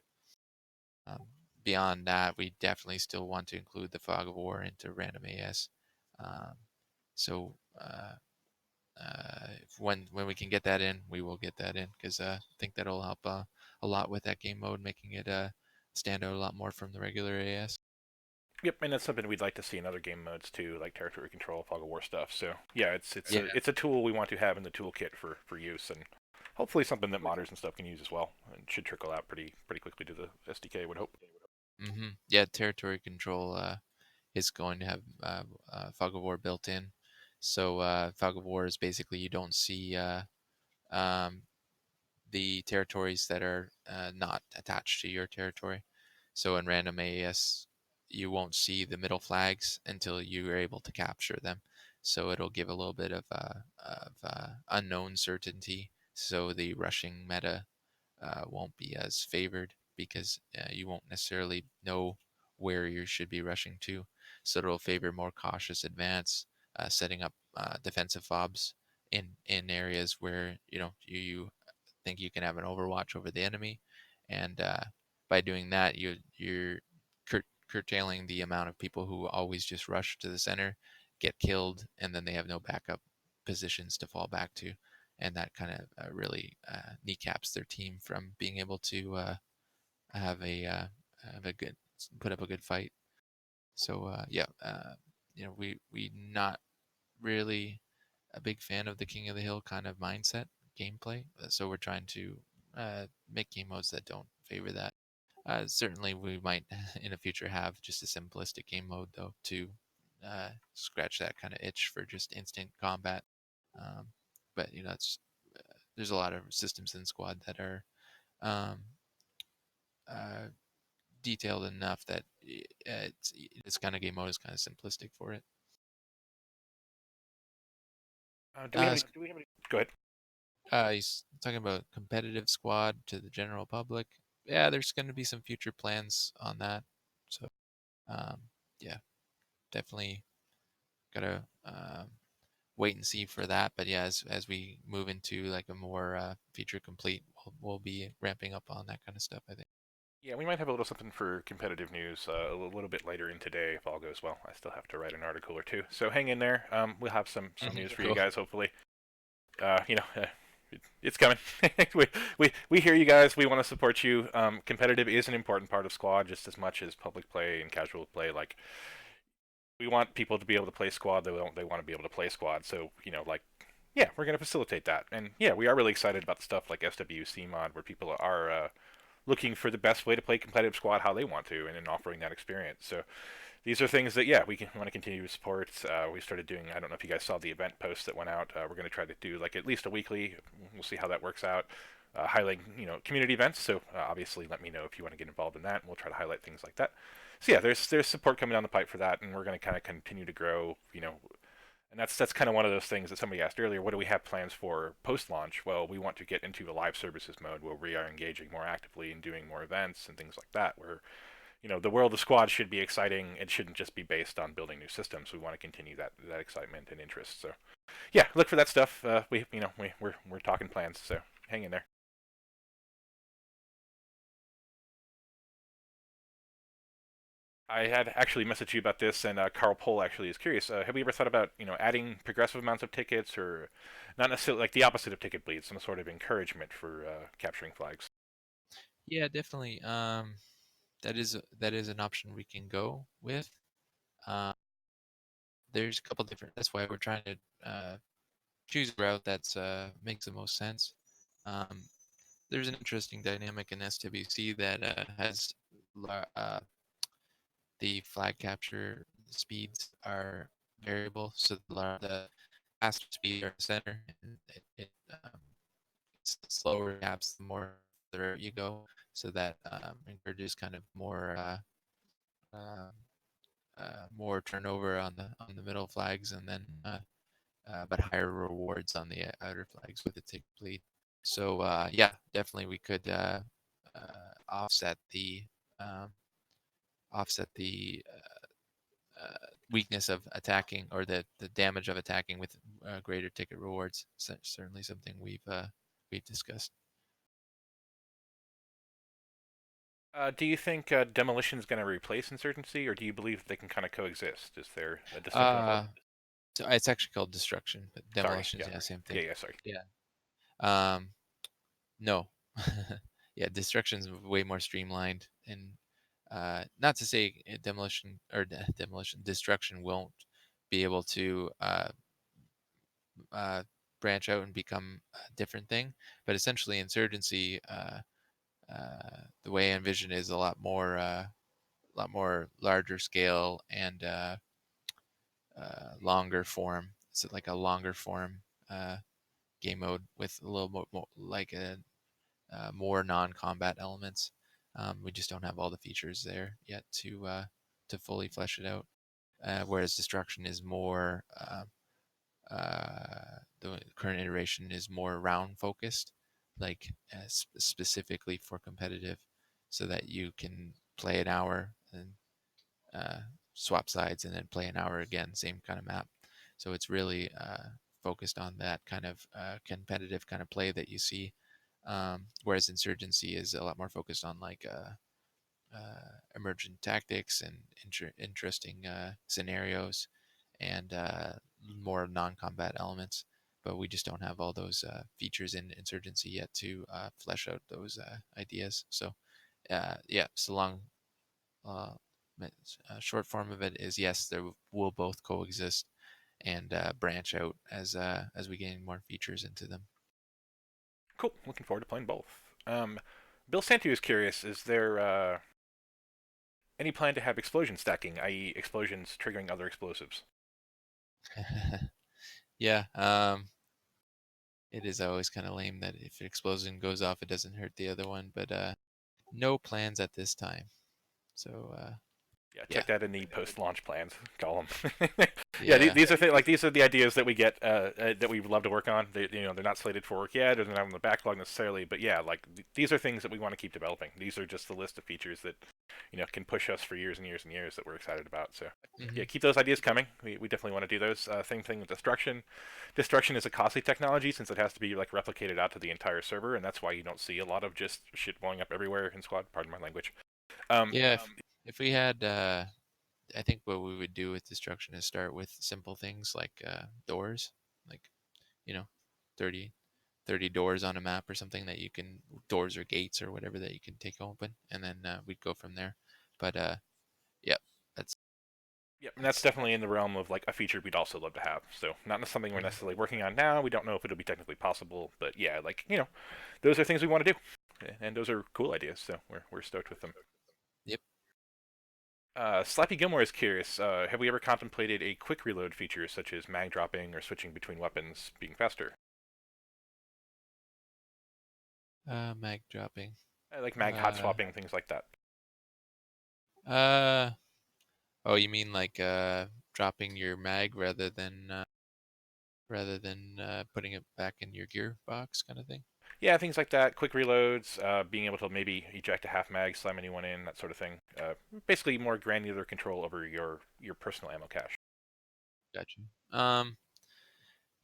Um, Beyond that, we definitely still want to include the Fog of War into random AS. Um, so when we can get that in, we will get that in, because I think that'll help a lot with that game mode, making it stand out a lot more from the regular AS. Yep, and that's something we'd like to see in other game modes too, like territory control, fog of war stuff. So yeah, Yeah, it's a tool we want to have in the toolkit for use, and hopefully something that modders and stuff can use as well, and should trickle out pretty quickly to the SDK. I would hope. yeah. Territory control is going to have fog of war built in. So fog of war is basically you don't see um, the territories that are not attached to your territory. So in random AES, you won't see the middle flags until you are able to capture them. So it'll give a little bit of unknown certainty. So the rushing meta won't be as favored, because you won't necessarily know where you should be rushing to. So it'll favor more cautious advance, setting up defensive fobs in areas where you think you can have an overwatch over the enemy, and by doing that, you're curtailing the amount of people who always just rush to the center, get killed, and then they have no backup positions to fall back to, and that kind of really kneecaps their team from being able to have a good put up a good fight. So we not really a big fan of the King of the Hill kind of mindset gameplay. So we're trying to make game modes that don't favor that. Certainly, we might in the future have just a simplistic game mode though to scratch that kind of itch for just instant combat. Um, but it's there's a lot of systems in Squad that are um, uh, detailed enough that this kind of game mode is kind of simplistic for it. Do we have any? Do we have any? Go ahead. He's talking about competitive Squad to the general public. Yeah, there's going to be some future plans on that. So, um, yeah, definitely gotta wait and see for that. But yeah, as we move into like a more feature complete, we'll be ramping up on that kind of stuff, I think. Yeah, we might have a little something for competitive news a little bit later in today if all goes well. I still have to write an article or two, so hang in there. We'll have some news for you Cool. guys hopefully. It's coming. we hear you guys. We want to support you. Competitive is an important part of Squad just as much as public play and casual play. Like we want people to be able to play Squad. They want to be able to play Squad. So yeah, we're going to facilitate that. And yeah, we are really excited about stuff like SWC mod where people are looking for the best way to play competitive Squad how they want to, and then offering that experience. So these are things that, yeah, we want to continue to support. We started doing, I don't know if you guys saw the event post that went out. We're going to try to do like at least a weekly. We'll see how that works out. Highlighting, community events. So obviously, let me know if you want to get involved in that, and we'll try to highlight things like that. So yeah, there's support coming down the pipe for that, and we're going to kind of continue to grow. And that's kind of one of those things that somebody asked earlier. What do we have plans for post-launch? Well, we want to get into a live services mode where we are engaging more actively and doing more events and things like that. Where the world of Squad should be exciting. It shouldn't just be based on building new systems. We want to continue that excitement and interest. So, yeah, look for that stuff. We're talking plans. So hang in there. I had actually messaged you about this, and Carl Pohl actually is curious. Have we ever thought about adding progressive amounts of tickets, or not necessarily like the opposite of ticket bleed, some sort of encouragement for capturing flags? Yeah, definitely. That is an option we can go with. Uh, there's a couple different. That's why we're trying to choose a route that's makes the most sense. Um, there's an interesting dynamic in SWC that has the flag capture speeds are variable, so the faster speed are in the center, and it's slower gaps the more further out you go, so that encourages kind of uh, more turnover on the middle flags, and then but higher rewards on the outer flags with the tick bleed. So yeah, definitely we could offset the um, offset the weakness of attacking, or the damage of attacking with greater ticket rewards. So certainly something we've discussed. Do you think demolition is going to replace insurgency, or do you believe they can kind of coexist? Is there a distinction involved? Uh, so it's actually called destruction, but Sorry. demolition is Yeah. yeah, same thing. Yeah. Yeah. Sorry. Yeah. No. Yeah, destruction's way more streamlined, and not to say demolition or demolition destruction won't be able to uh, branch out and become a different thing, but essentially insurgency, the way I envision is a lot more larger scale and longer form. So like a longer form uh, game mode with a little more like a more non-combat elements. We just don't have all the features there yet to fully flesh it out. Whereas destruction is more the current iteration is more round focused, like specifically for competitive, so that you can play an hour and uh, swap sides and then play an hour again, same kind of map. So it's really focused on that kind of competitive kind of play that you see. Whereas Insurgency is a lot more focused on like emergent tactics and interesting scenarios and more non-combat elements. But we just don't have all those features in Insurgency yet to flesh out those ideas. So yeah, so long uh, short form of it is yes, there will both coexist and branch out as we gain more features into them. Cool. Looking forward to playing both. Bill Santu is curious: is there any plan to have explosion stacking, i.e., explosions triggering other explosives? Yeah, it is always kind of lame that if an explosion goes off, it doesn't hurt the other one, but no plans at this time. So Yeah, yeah, check that in the post-launch plans column. Yeah, yeah, these are these are the ideas that we get that we love to work on. They're not slated for work yet, or they're not on the backlog necessarily. But yeah, these are things that we want to keep developing. These are just the list of features that can push us for years and years and years that we're excited about. So hmm yeah, keep those ideas coming. We definitely want to do those. Same thing with destruction. Destruction is a costly technology since it has to be like replicated out to the entire server, and that's why you don't see a lot of just shit blowing up everywhere in Squad. Pardon my language. Um, yeah. If we had, I think what we would do with destruction is start with simple things like doors, like you know, 30, 30 doors on a map or something that you can doors or gates or whatever that you can take open, and then we'd go from there. But yeah, that's Yep, and that's that's definitely in the realm of like a feature we'd also love to have. So not something we're mhm. necessarily working on now. We don't know if it'll be technically possible, but yeah, those are things we want to do, and those are cool ideas. So we're stoked with them. Yep. Slappy Gilmore is curious. Have we ever contemplated a quick reload feature such as mag dropping or switching between weapons being faster? Mag dropping. Like mag hot Uh, swapping, things like that. uh, oh, you mean like dropping your mag rather than putting it back in your gearbox kind of thing? Yeah, things like that. Quick reloads, being able to maybe eject a half mag, slam anyone in, that sort of thing. Basically, more granular control over your personal ammo cache. Gotcha.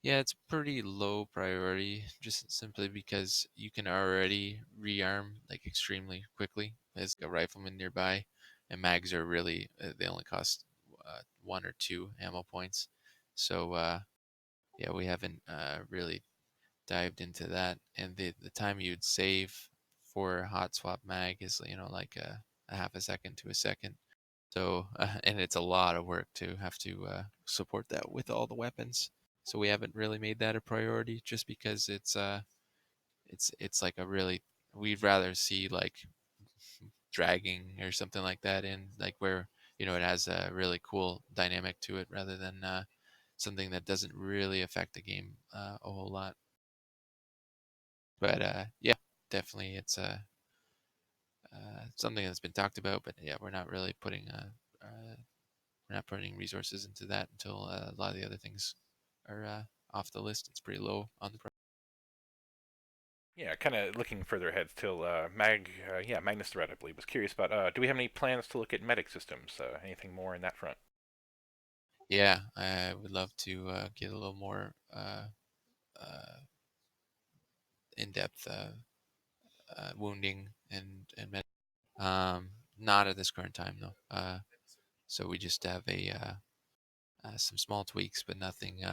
Yeah, it's pretty low priority, just simply because you can already rearm like extremely quickly as a rifleman nearby, and mags are really they only cost 1 or 2 ammo points. So yeah, we haven't really dived into that, and the time you'd save for a hot swap mag is like a half a second to a second. So and it's a lot of work to have to support that with all the weapons. So we haven't really made that a priority, just because it's like a really we'd rather see like dragging or something like that in like where it has a really cool dynamic to it rather than something that doesn't really affect the game a whole lot. But yeah, definitely it's something that's been talked about. But yeah, we're not putting resources into that until a lot of the other things are off the list. It's pretty low on the. Yeah, kind of looking further ahead till Magnus Threat, I believe, was curious about. Do we have any plans to look at medic systems? Anything more in that front? Yeah, I would love to get a little more uh, in-depth wounding not at this current time though. So we just have a some small tweaks, but nothing,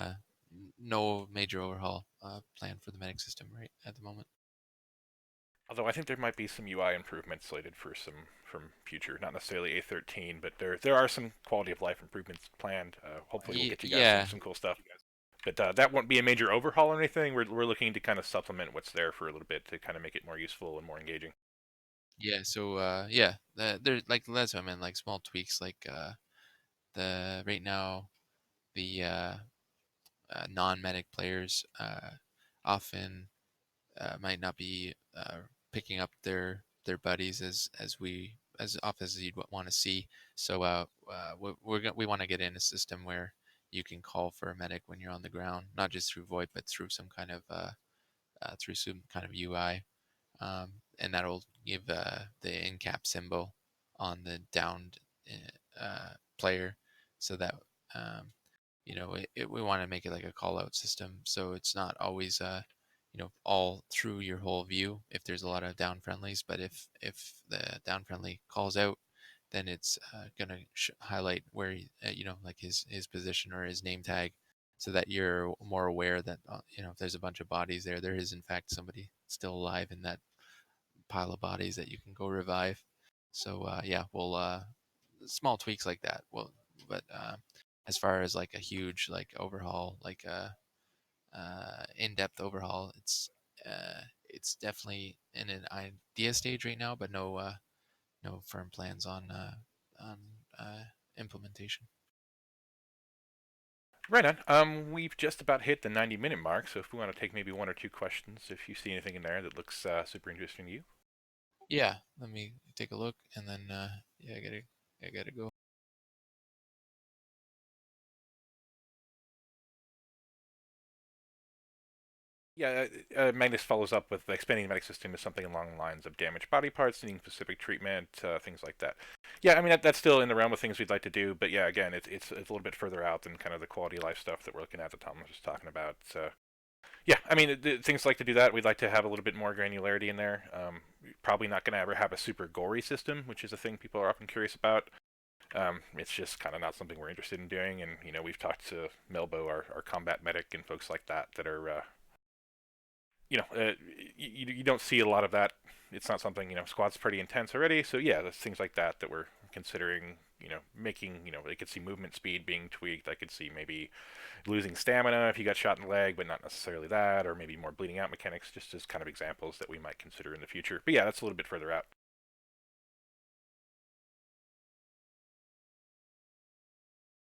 no major overhaul planned for the medic system right at the moment. Although I think there might be some UI improvements slated for some from future, not necessarily A13, but there are some quality of life improvements planned. Hopefully, we'll get you guys Yeah, some cool stuff. But that won't be a major overhaul or anything. We're looking to kind of supplement what's there for a little bit to kind of make it more useful and more engaging. yeah. So yeah, there's like that's what I meant, like small tweaks, like the right now the non-medic players often might not be picking up their buddies as often as you'd want to see. So we want to get in a system where you can call for a medic when you're on the ground, not just through VoIP, but through some kind of UI, and that'll give the in cap symbol on the downed player, so that um, we want to make it like a call out system, so it's not always all through your whole view if there's a lot of down friendlies. But if the down friendly calls out, then it's gonna highlight where like his position or his name tag, so that you're more aware that if there's a bunch of bodies there, there is in fact somebody still alive in that pile of bodies that you can go revive. So yeah, we'll small tweaks like that. Well, but as far as like a huge like overhaul, like a in-depth overhaul, it's definitely in an idea stage right now, but no firm plans on uh, implementation. Right on. We've just about hit the 90-minute mark, so if we want to take maybe one or two questions, if you see anything in there that looks super interesting to you. Yeah, let me take a look, and then yeah, I gotta go. Yeah, Magnus follows up with expanding the medic system to something along the lines of damaged body parts, needing specific treatment, things like that. Yeah, I mean that's still in the realm of things we'd like to do, but yeah, again, it's a little bit further out than kind of the quality of life stuff that we're looking at that Tom was just talking about. So yeah, I mean things like to do that. We'd like to have a little bit more granularity in there. Probably not going to ever have a super gory system, which is a thing people are often curious about. It's just kind of not something we're interested in doing, and we've talked to Melbo, our combat medic, and folks like that that are you don't see a lot of that. It's not something, squad's pretty intense already. So yeah, there's things like that that we're considering, making, I could see movement speed being tweaked. I could see maybe losing stamina if you got shot in the leg, but not necessarily that, or maybe more bleeding out mechanics, just as kind of examples that we might consider in the future. But yeah, that's a little bit further out.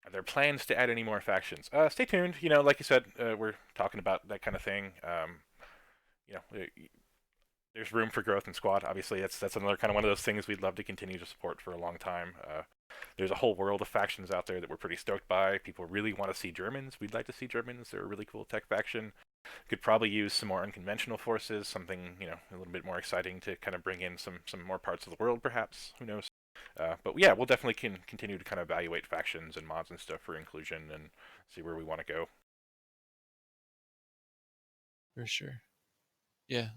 Are there plans to add any more factions? Stay tuned. Like you said, we're talking about that kind of thing. You know, there's room for growth in squad. Obviously, that's another kind of one of those things we'd love to continue to support for a long time. There's a whole world of factions out there that we're pretty stoked by. People really want to see Germans. We'd like to see Germans. They're a really cool tech faction. Could probably use some more unconventional forces, something a little bit more exciting to kind of bring in some more parts of the world, perhaps. Who knows? But yeah, we'll definitely continue to kind of evaluate factions and mods and stuff for inclusion and see where we want to go. For sure. Yeah.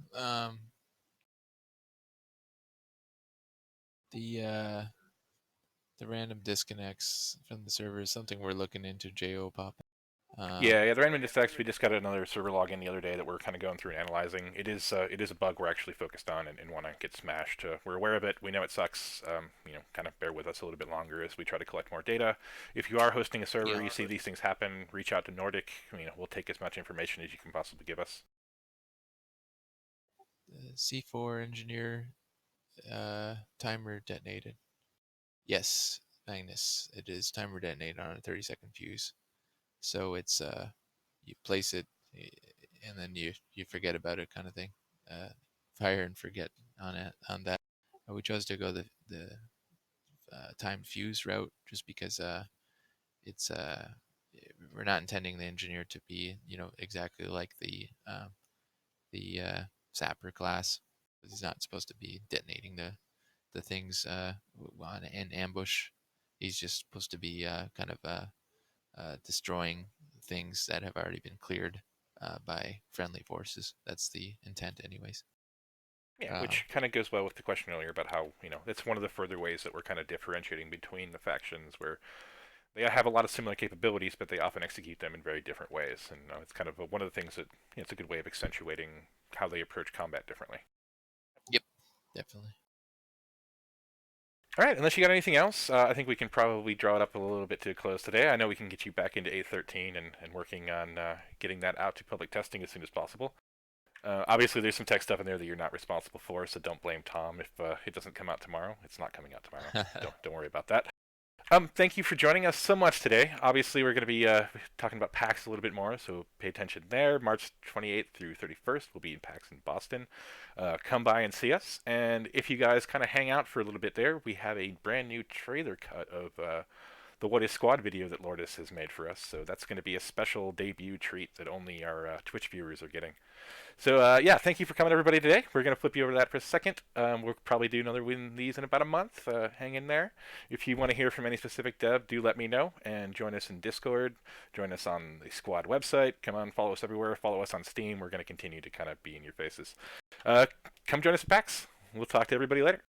The random disconnects from the server is something we're looking into. Jo pop. Yeah, the random defects. We just got another server login the other day that we're kind of going through and analyzing. It is a bug we're actually focused on and want to get smashed. We're aware of it. We know it sucks. Kind of bear with us a little bit longer as we try to collect more data. If you are hosting a server, you see these things happen, reach out to Nordic. We'll take as much information as you can possibly give us. The C4 engineer timer detonated. Yes, Magnus, it is timer detonated on a 30-second fuse. So it's you place it and then you forget about it, kind of thing. Fire and forget on that. We chose to go the timed fuse route just because it's we're not intending the engineer to be exactly like the sapper class. He's not supposed to be detonating the things in ambush. He's just supposed to be kind of destroying things that have already been cleared by friendly forces. That's the intent, anyways. Yeah, which kind of goes well with the question earlier about how, it's one of the further ways that we're kind of differentiating between the factions where they have a lot of similar capabilities, but they often execute them in very different ways. And it's kind of one of the things that it's a good way of accentuating how they approach combat differently. Yep, definitely. All right, unless you got anything else, I think we can probably draw it up a little bit to a close today. I know we can get you back into A13 and working on getting that out to public testing as soon as possible. Obviously, there's some tech stuff in there that you're not responsible for, so don't blame Tom if it doesn't come out tomorrow. It's not coming out tomorrow. Don't worry about that. Thank you for joining us so much today. Obviously, we're going to be talking about PAX a little bit more, so pay attention there. March 28th through 31st, we'll be in PAX in Boston. Come by and see us. And if you guys kind of hang out for a little bit there, we have a brand new trailer cut of the What is Squad video that Lourdes has made for us. So that's going to be a special debut treat that only our Twitch viewers are getting. So yeah, thank you for coming, everybody, today. We're going to flip you over to that for a second. We'll probably do another one of these in about a month. Hang in there. If you want to hear from any specific dev, do let me know. And join us in Discord. Join us on the Squad website. Come on, follow us everywhere. Follow us on Steam. We're going to continue to kind of be in your faces. Come join us at PAX. We'll talk to everybody later.